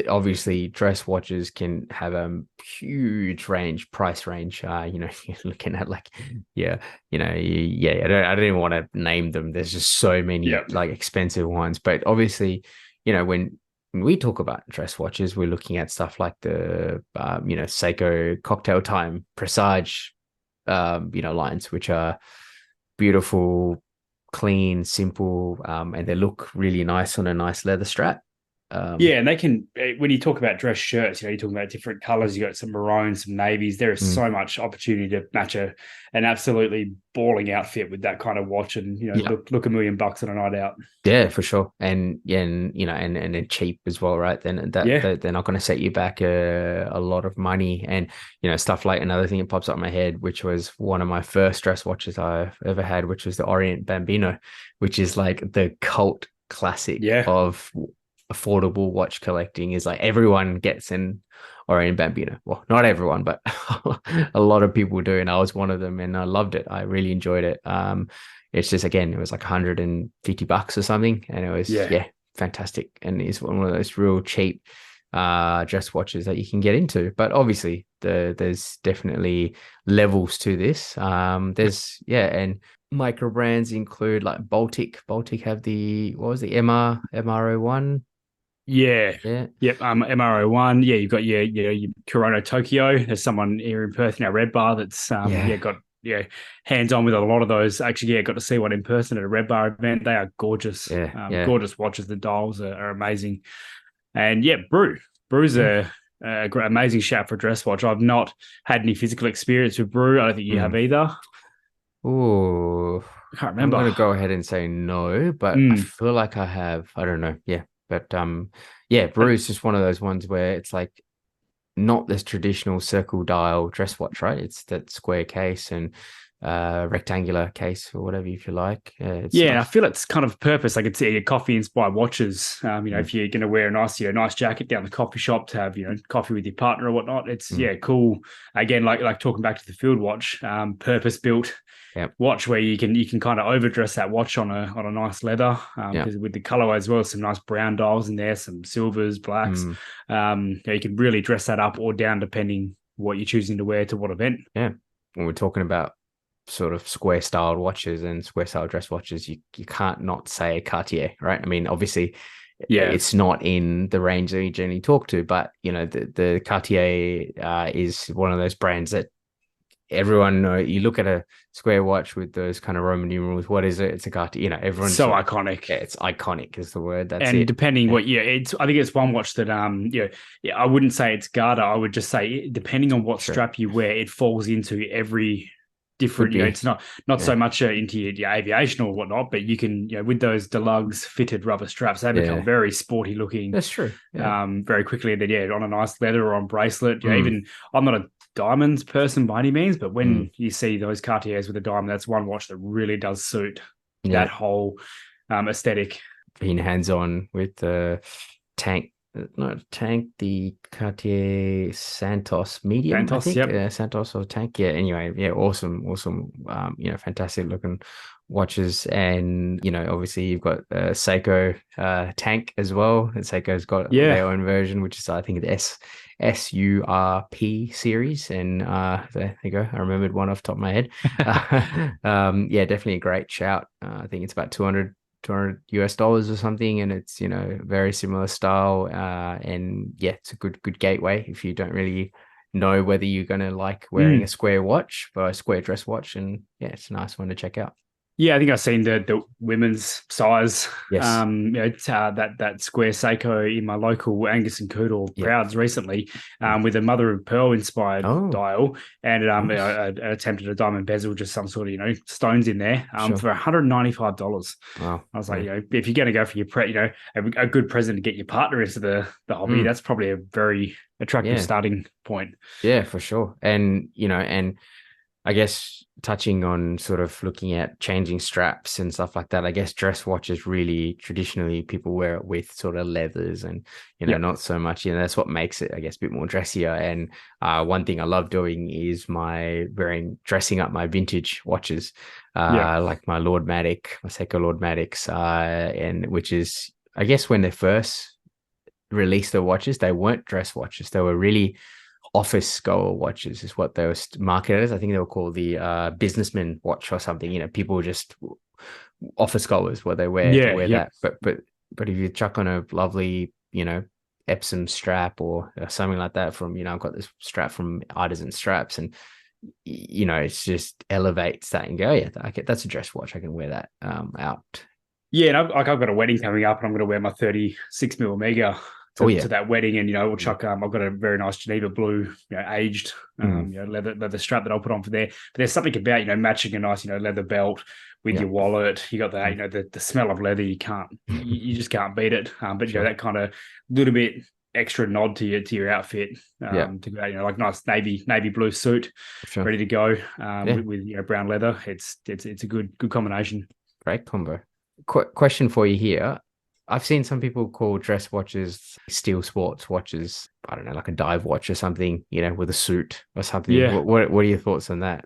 obviously dress watches can have a huge price range. You're looking at like, I don't even want to name them. There's just so many like expensive ones. But obviously, when we talk about dress watches, we're looking at stuff like the Seiko Cocktail Time Presage lines, which are beautiful, clean, simple, and they look really nice on a nice leather strap. And they can, when you talk about dress shirts, you're talking about different colors. You got some maroons, some navies. There is so much opportunity to match an absolutely balling outfit with that kind of watch, and look $1 million on a night out. Yeah, for sure. And and then cheap as well, right? Then they're not going to set you back a lot of money. And stuff like another thing that pops up in my head, which was one of my first dress watches I've ever had, which was the Orient Bambino, which is like the cult classic of affordable watch collecting. Is like everyone gets an Orient Bambino. Well, not everyone, but a lot of people do, and I was one of them, and I loved it. I really enjoyed it. It's just, again, it was like $150 or something, and it was fantastic. And it's one of those real cheap dress watches that you can get into. But obviously there's definitely levels to this. And micro brands include like Baltic have the MR01. Yep. MRO1. Yeah, you've got your Corona Tokyo. There's someone here in Perth in our Red Bar that's got hands on with a lot of those. Actually, got to see one in person at a Red Bar event. They are gorgeous. Gorgeous watches. The dials are amazing. And Brew's a great, amazing shout for a dress watch. I've not had any physical experience with Brew. I don't think you have either. Oh, I can't remember. I'm going to go ahead and say no, but I feel like I have. I don't know. Yeah. But Brew is just one of those ones where it's like not this traditional circle dial dress watch, right? It's that square case and rectangular case or whatever, if you like. I feel it's kind of purpose. Like it's coffee inspired watches. If you're going to wear a nice jacket down the coffee shop to have coffee with your partner or whatnot, it's cool. Again, like talking back to the field watch, purpose built. Watch where you can kind of overdress that watch on a nice leather, because with the colorway as well, some nice brown dials in there, some silvers, blacks. You can really dress that up or down depending what you're choosing to wear to what event. Yeah, when we're talking about sort of square styled watches and square style dress watches, you can't not say Cartier, right? I mean, obviously, it's not in the range that we generally talk to, but the Cartier is one of those brands that everyone you look at a square watch with those kind of Roman numerals. What is it? It's a Cartier. Everyone's so iconic. Yeah, it's iconic is the word. That's and it. Depending what it's. I think it's one watch that I wouldn't say it's Garda. I would just say depending on what strap you wear, it falls into every different. It's not so much into your aviation or whatnot, but you can, with those deluxe fitted rubber straps, they become very sporty looking. That's true. Very quickly. And then on a nice leather or on bracelet. Even I'm not a diamonds person by any means, but when you see those Cartiers with a diamond, that's one watch that really does suit that whole aesthetic. Being hands-on with the the Cartier Santos medium, I think. Santos or tank. Yeah, anyway, awesome. Fantastic looking watches. And, obviously you've got Seiko tank as well. And Seiko's got their own version, which is, I think, the SURP series. And there you go. I remembered one off the top of my head. Definitely a great shout. I think it's about $200 US or something, and it's very similar style, and it's a good gateway if you don't really know whether you're going to like wearing a square watch or a square dress watch. And it's a nice one to check out. I think I've seen the women's size. Yes. That square Seiko in my local Angus and Coodle crowds recently, with a mother of pearl inspired dial, and it attempted a diamond bezel, just some sort of stones in there, for $195. Wow. I was like, if you're going to go for your a good present to get your partner into the hobby, that's probably a very attractive starting point. Yeah, for sure. And and I guess touching on sort of looking at changing straps and stuff like that, I guess dress watches really traditionally people wear it with sort of leathers and, not so much, that's what makes it, I guess, a bit more dressier. And one thing I love doing is dressing up my vintage watches, like my Seiko Lord Matics, and which is, I guess, when they first released the watches, they weren't dress watches. They were really office goer watches is what they were marketed as. I think they were called the businessman watch or something. People just office goers where they wear that. But if you chuck on a lovely Epsom strap or something like that from I've got this strap from Artisan Straps, and it's just elevates that and go, that's a dress watch. I can wear that out. And I've got a wedding coming up, and I'm going to wear my 36mm Omega to that wedding, and we'll chuck. I've got a very nice Geneva blue, aged, leather strap that I'll put on for there. But there's something about matching a nice leather belt with your wallet. You got that the smell of leather. You can't, you just can't beat it. But that kind of little bit extra nod to your outfit. To go, like nice navy blue suit, ready to go with brown leather. It's a good combination. Great combo. Question for you here. I've seen some people call dress watches steel sports watches. I don't know, like a dive watch or something, with a suit or something. Yeah. What are your thoughts on that?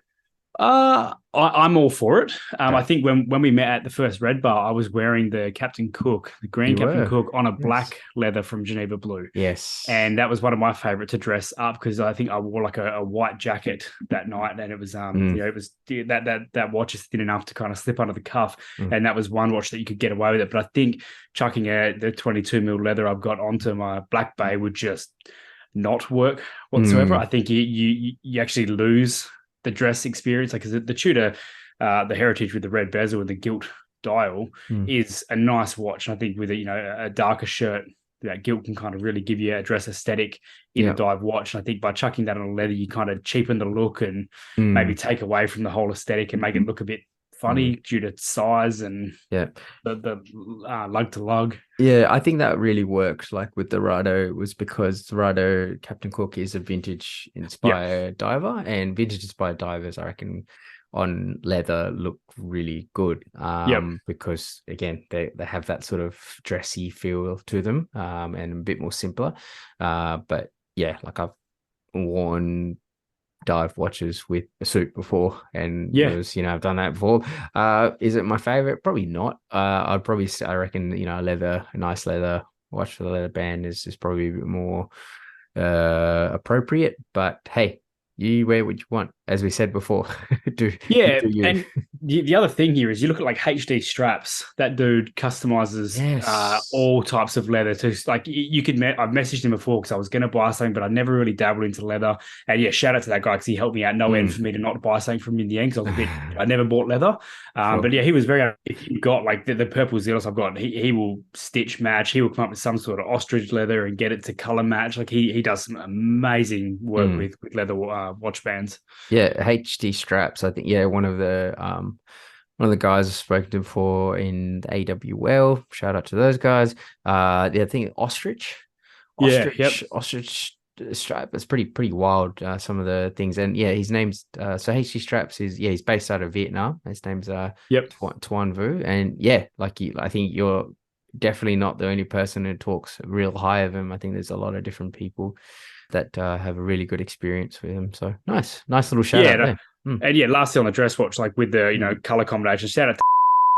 I'm all for it. I think when we met at the first Red Bar, I was wearing the Captain Cook, the green Captain Cook on a black leather from Geneva Blue. Yes. And that was one of my favorite to dress up, because I think I wore like a white jacket that night, and it was it was that watch is thin enough to kind of slip under the cuff, and that was one watch that you could get away with it. But I think chucking the 22mm leather I've got onto my Black Bay would just not work whatsoever. I think you actually lose the dress experience, like, because the Tudor, the Heritage with the red bezel and the gilt dial is a nice watch. And I think with a darker shirt, that gilt can kind of really give you a dress aesthetic in a dive watch. And I think by chucking that on a leather, you kind of cheapen the look and maybe take away from the whole aesthetic and make it look a bit funny due to size and the lug to lug. Yeah, I think that really worked. Like with the Rado, was because the Rado Captain Cook is a vintage inspired diver, and vintage inspired divers, I reckon, on leather look really good. Because again, they have that sort of dressy feel to them, and a bit more simpler. But yeah, like I've worn dive watches with a suit before, and it was, I've done that before. Is it my favorite? Probably not. I reckon a nice leather watch for the leather band is probably a bit more appropriate. But hey, you wear what you want, as we said before. do you. the other thing here is you look at like HD Straps. That dude customizes all types of leather too. Like you could, I've messaged him before because I was going to buy something, but I never really dabbled into leather. And yeah, shout out to that guy because he helped me out no end for me to not buy something from him in the end because I never bought leather. But yeah, he was very. If you've got like the purple Zelos I've got, he will stitch match. He will come up with some sort of ostrich leather and get it to color match. Like he does some amazing work with leather watch bands. Yeah, HD Straps. I think one of the guys I've spoken to before in the AWL. Shout out to those guys. I think ostrich strap. It's pretty wild. Some of the things, and yeah, his name's so HD Straps is he's based out of Vietnam. His name's Tuan Vu, and yeah, I think you're definitely not the only person who talks real high of him. I think there's a lot of different people that have a really good experience with him. So nice little shout out there. And yeah, lastly on the dress watch, like with the color combination, shout out to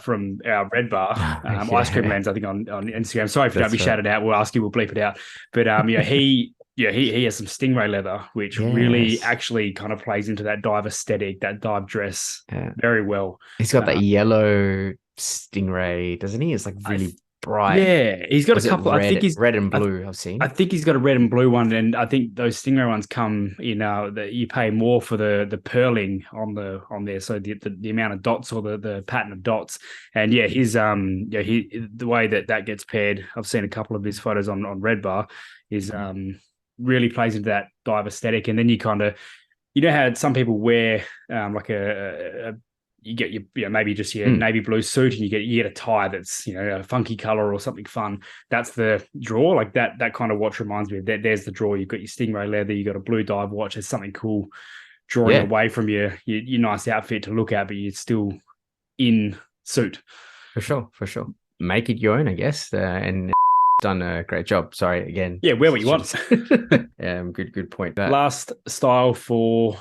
from our Red Bar Ice Cream Lens, I think on Instagram. Sorry if you don't be shouted out. We'll ask you. We'll bleep it out. But he has some stingray leather, which really actually kind of plays into that dive aesthetic, that dive dress very well. He's got that yellow stingray, doesn't he? It's like really bright. Yeah, he's got a couple. Red, I think he's red and blue. I've seen. I think he's got a red and blue one, and I think those stingray ones come in. That you pay more for the purling on there, so the amount of dots or the pattern of dots. And yeah, his the way that gets paired. I've seen a couple of his photos on Red Bar is really plays into that dive aesthetic. And then you kind of, how some people wear like you get your maybe just your navy blue suit and you get a tie that's a funky color or something fun. That's the draw. Like that kind of watch reminds me of that. There's the draw. You've got your stingray leather. You got a blue dive watch. There's something cool drawing away from your nice outfit to look at, but you're still in suit. For sure. Make it your own, I guess. And done a great job. Sorry again. Yeah, wear what you want. Good point. Last style for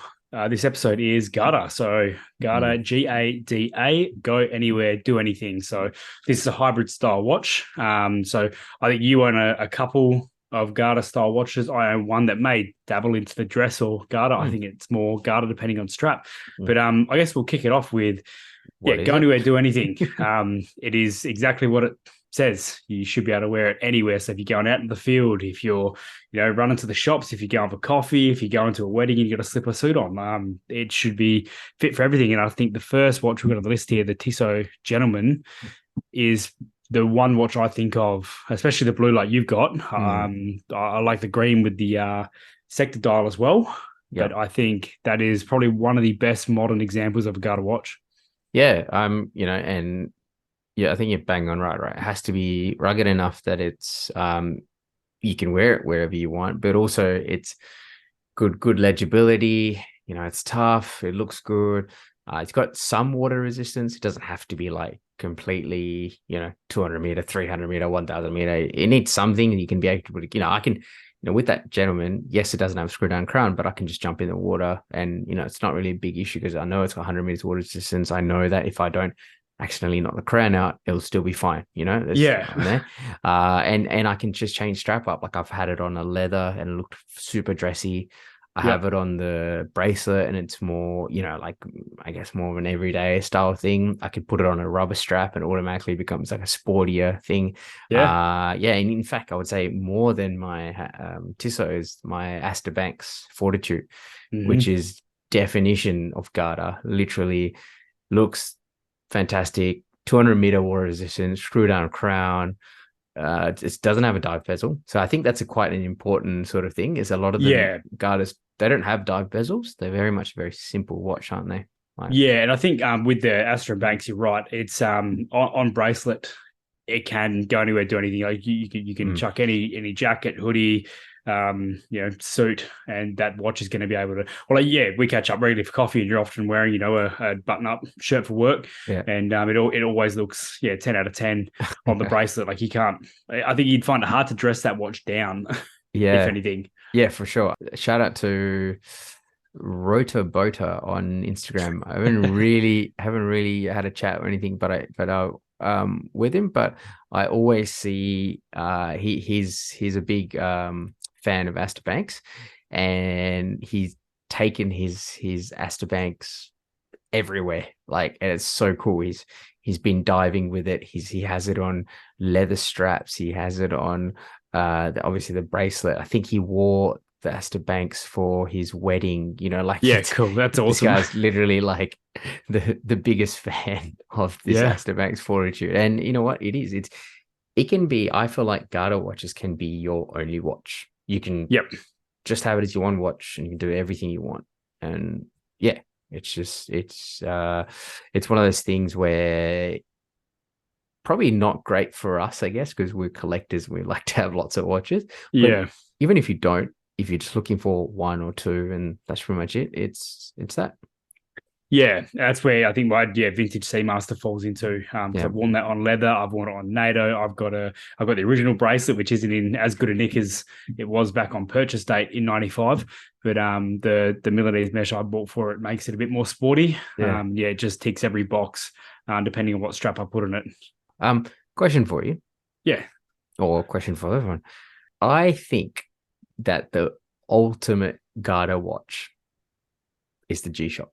this episode is Gada. So Gada, Gada, go anywhere, do anything. So this is a hybrid style watch. So I think you own a couple of Gada style watches. I own one that may dabble into the dress or Gada. I think it's more Gada depending on strap. But I guess we'll kick it off with go anywhere, do anything. It is exactly what it says. You should be able to wear it anywhere. So if you're going out in the field, if you're running to the shops, if you're going for coffee, if you're going to a wedding and you got a slipper suit on, it should be fit for everything. And I think the first watch we've got on the list here, the Tissot Gentleman, is the one watch I think of, especially the blue like you've got. I like the green with the sector dial as well. But I think that is probably one of the best modern examples of a Gada watch. Yeah, and yeah, I think you're bang on right. It has to be rugged enough that it's you can wear it wherever you want, but also it's good legibility. It's tough. It looks good. It's got some water resistance. It doesn't have to be like completely, 200 meter, 300 meter, 1000 meter. It needs something you can be able to, I can, with that Gentleman, yes, it doesn't have a screw down crown, but I can just jump in the water and, it's not really a big issue because I know it's got 100 meters water resistance. I know that if I don't accidentally knock the crown out, it'll still be fine, there. And I can just change strap up. Like I've had it on a leather and it looked super dressy. I have it on the bracelet and it's more, like I guess more of an everyday style thing. I could put it on a rubber strap and it automatically becomes like a sportier thing. And in fact, I would say more than my Tissot is my Astor Banks Fortitude, which is definition of Gada. Literally looks fantastic, 200 meter water resistance, screw down crown. It doesn't have a dive bezel, so I think that's quite an important sort of thing. Is a lot of the Gadas, they don't have dive bezels. They're very much a very simple watch, aren't they? And I think with the Astor Banks, you're right. It's on bracelet, it can go anywhere, do anything. Like you can chuck any jacket, hoodie, suit, and that watch is going to be able to. Well, we catch up regularly for coffee, and you're often wearing, a button-up shirt for work, and it always looks 10 out of 10 on the bracelet. Like you can't. I think you'd find it hard to dress that watch down. If anything. Yeah, for sure. Shout out to Rotor Boater on Instagram. I haven't really had a chat or anything, but I with him, but I always see he's a big fan of Astor Banks, and he's taken his Astor Banks everywhere. Like, and it's so cool. He's been diving with it. He has it on leather straps. He has it on obviously the bracelet. I think he wore the Astor Banks for his wedding. You know, like Yeah, cool. That's awesome. This guy's literally like the biggest fan of this Astor Banks fortitude. And you know what? It can be. I feel like Garda watches can be your only watch. You can just have it as your one watch, and you can do everything you want. And yeah, it's one of those things where probably not great for us, I guess, because we're collectors. We like to have lots of watches. But even if you don't, if you're just looking for one or two, and that's pretty much it, it's that. Yeah, that's where I think my vintage Seamaster falls into. I've worn that on leather. I've worn it on NATO. I've got the original bracelet, which isn't in as good a nick as it was back on purchase date in '95. But the Milanese mesh I bought for it makes it a bit more sporty. It just ticks every box, depending on what strap I put on it. Question for you. Yeah. Or question for everyone. I think that the ultimate Garda watch is the G-Shock.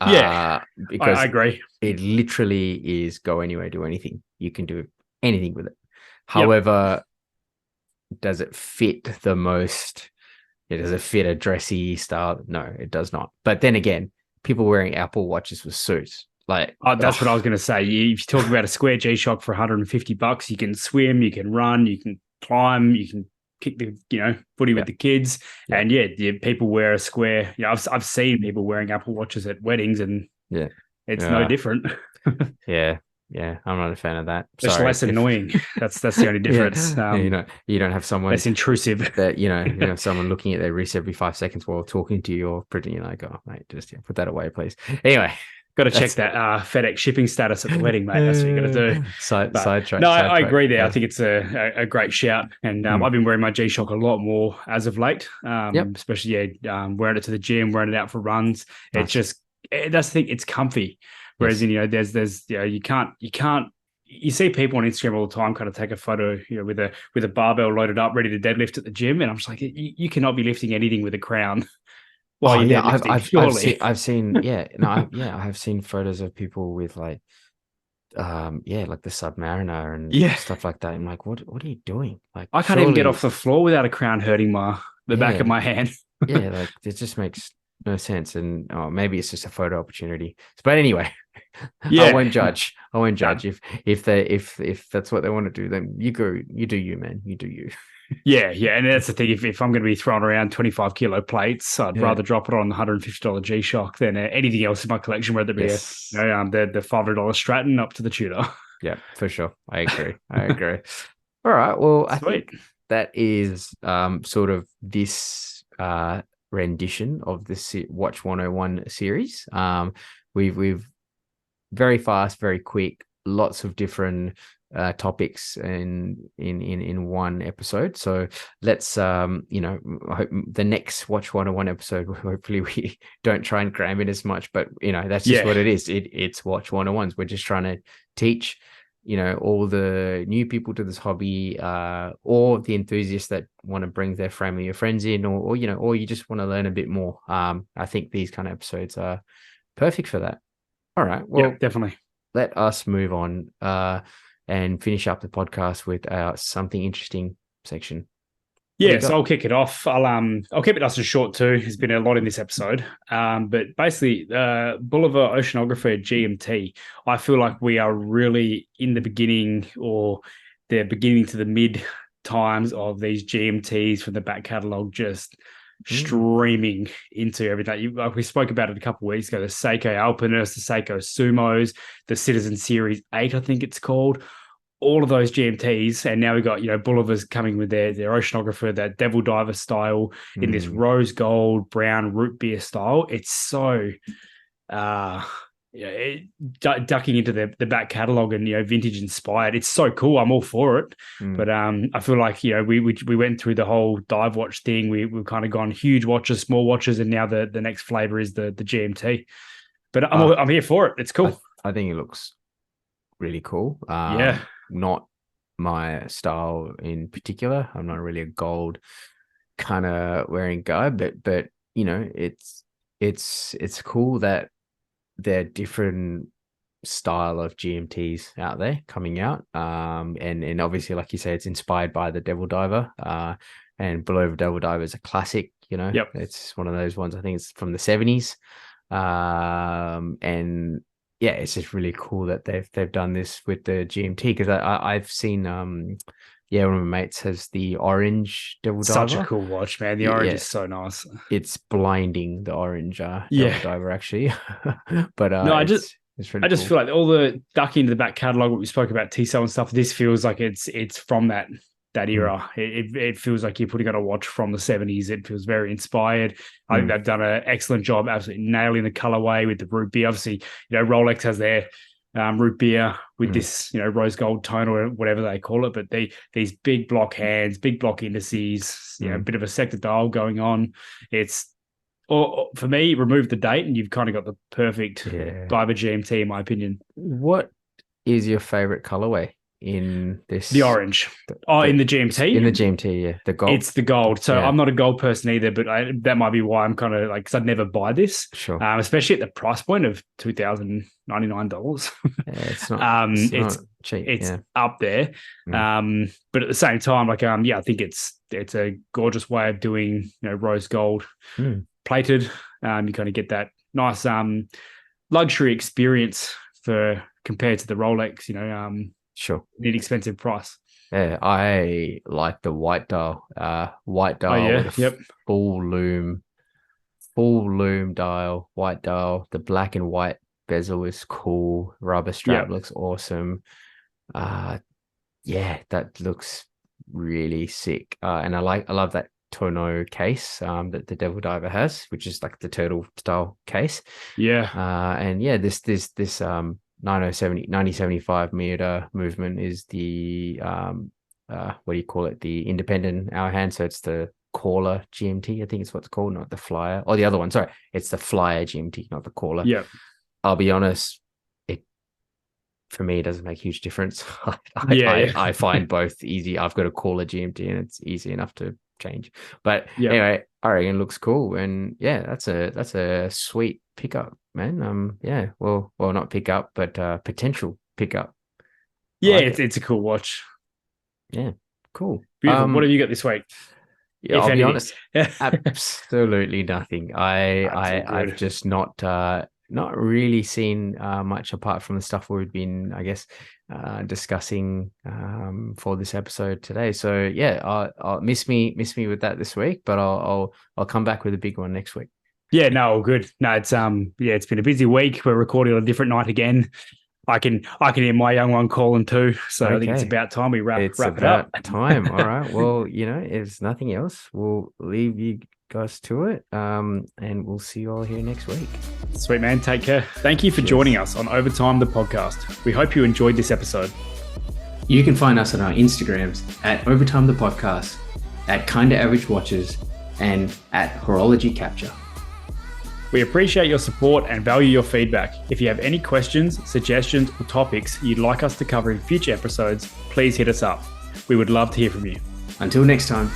Because I agree. It literally is go anywhere, do anything. You can do anything with it. However, does it fit the most? Does it fit a dressy style? No, it does not. But then again, people wearing Apple watches with suits. Like, that's what I was going to say. If you talk about a square G-Shock for $150, you can swim, you can run, you can climb, you can kick the footy with the kids, and people wear a square. I've seen people wearing Apple watches at weddings, and it's no different. I'm not a fan of that. It's less annoying. That's the only difference. You don't have someone less intrusive. That you have someone looking at their wrist every 5 seconds while talking to you, or pretty like, oh mate, just put that away, please. Anyway. Got to check that FedEx shipping status at the wedding, mate. That's what you got to do. Sidetrack. No, I agree there. I think it's a great shout. And I've been wearing my G-Shock a lot more as of late, especially wearing it to the gym, wearing it out for runs. Nice. That's the thing. It's comfy. Whereas, there's you can't. You see people on Instagram all the time kind of take a photo, with a barbell loaded up, ready to deadlift at the gym. And I'm just like, you cannot be lifting anything with a crown. Well, I've seen I have seen photos of people with like the Submariner and stuff like that. I'm like, what are you doing? Like, I can't even get off the floor without a crown hurting the back of my hand. Like it just makes no sense. And maybe it's just a photo opportunity. But anyway, I won't judge. If that's what they want to do, then you do you, man. You do you. Yeah, and that's the thing. If I'm going to be throwing around 25 kilo plates, I'd rather drop it on the $150 G-Shock than anything else in my collection, whether it be the $500 Straton up to the Tudor. Yeah, for sure. I agree. All right. Well, I think that is sort of this rendition of the Watch 101 series. We've very fast, very quick, lots of different topics in one episode. So let's I hope the next Watch 101 episode, hopefully we don't try and cram in as much, but that's just what it is. It's Watch 101s. We're just trying to teach all the new people to this hobby, or the enthusiasts that want to bring their family or friends in, or you just want to learn a bit more. I think these kind of episodes are perfect for that. All right, well, definitely. Let us move on and finish up the podcast with our something interesting section. So I'll kick it off. I'll keep it nice and short too. There's been a lot in this episode, but basically, Boldr Oceanographer GMT. I feel like we are really in the beginning, or the beginning to the mid times of these GMTs from the back catalogue, just streaming into everything. Like we spoke about it a couple of weeks ago, the Seiko Alpinist, the Seiko Sumos, the Citizen Series 8, I think it's called, all of those GMTs. And now we've got, Boldr's coming with their Oceanographer, that Devil Diver style in this rose gold, brown root beer style. It's so ducking into the back catalogue and vintage inspired. It's so cool. I'm all for it. But I feel like we went through the whole dive watch thing. We've kind of gone huge watches, small watches, and now the next flavor is the GMT. But I'm here for it. It's cool. I think it looks really cool. Not my style in particular. I'm not really a gold kind of wearing guy, but it's cool that there are different style of GMTs out there coming out. And obviously, like you say, it's inspired by the Devil Diver. And below the Devil Diver is a classic, Yep. It's one of those ones, I think it's from the 70s. And yeah, it's just really cool that they've done this with the GMT, because I've seen one of my mates has the orange Devil Diver. Such a cool watch, man. The orange is so nice. It's blinding, the orange Devil Diver, actually. But no, I just feel like all the ducking into the back catalog, what we spoke about TSO and stuff, this feels like it's from that era. It feels like you're putting on a watch from the 70s. It feels very inspired. I think they've done an excellent job, absolutely nailing the colorway with the root beer. Obviously, Rolex has their root beer with this, rose gold tone or whatever they call it. But these big block hands, big block indices, a bit of a sector dial going on. Or for me, remove the date and you've kind of got the perfect diver GMT, in my opinion. What is your favorite colorway in this? The orange. In the GMT? In the GMT, yeah. The gold? It's the gold. So I'm not a gold person either, but that might be why I'm kind of like, because I'd never buy this. Sure. Especially at the price point of $2,099. It's not cheap. It's up there. But at the same time, like, I think it's a gorgeous way of doing, rose gold plated. You kind of get that nice luxury experience compared to the Rolex, sure, inexpensive price. Yeah, I like the white dial. Full loom dial, white dial. The black and white bezel is cool. Rubber strap looks awesome. That looks really sick. And I love that tonneau case that the Devil Diver has, which is like the turtle style case. This 9075 meter movement is the what do you call it, the independent hour hand. So it's the Caller GMT, I think it's what's called, not the Flyer, or the other one, sorry, it's the Flyer GMT, not the Caller. I'll be honest, for me, it doesn't make a huge difference. I find both easy. I've got a Caller GMT and it's easy enough to change. But anyway, I reckon it looks cool. And that's a sweet pickup, man. Well, not pickup, but potential pickup. It's a cool watch. Yeah, cool. Beautiful. What have you got this week? Yeah, I'll be honest, absolutely nothing. I've just not really seen much apart from the stuff we've been, I guess, discussing for this episode today. So I'll miss me with that this week, but I'll come back with a big one next week. Yeah, no, all good. No, it's it's been a busy week. We're recording on a different night again. I can hear my young one calling too. So I think it's about time we wrap it up. Time. All right. Well, if there's nothing else, we'll leave you guys to it. And we'll see you all here next week. Sweet, man. Take care. Thank you for joining us on Overtime the podcast. We hope you enjoyed this episode. You can find us on our Instagrams at Overtime the podcast, at Kinda Average Watches, and at Horology Capture. We appreciate your support and value your feedback. If you have any questions, suggestions, or topics you'd like us to cover in future episodes, please hit us up. We would love to hear from you. Until next time.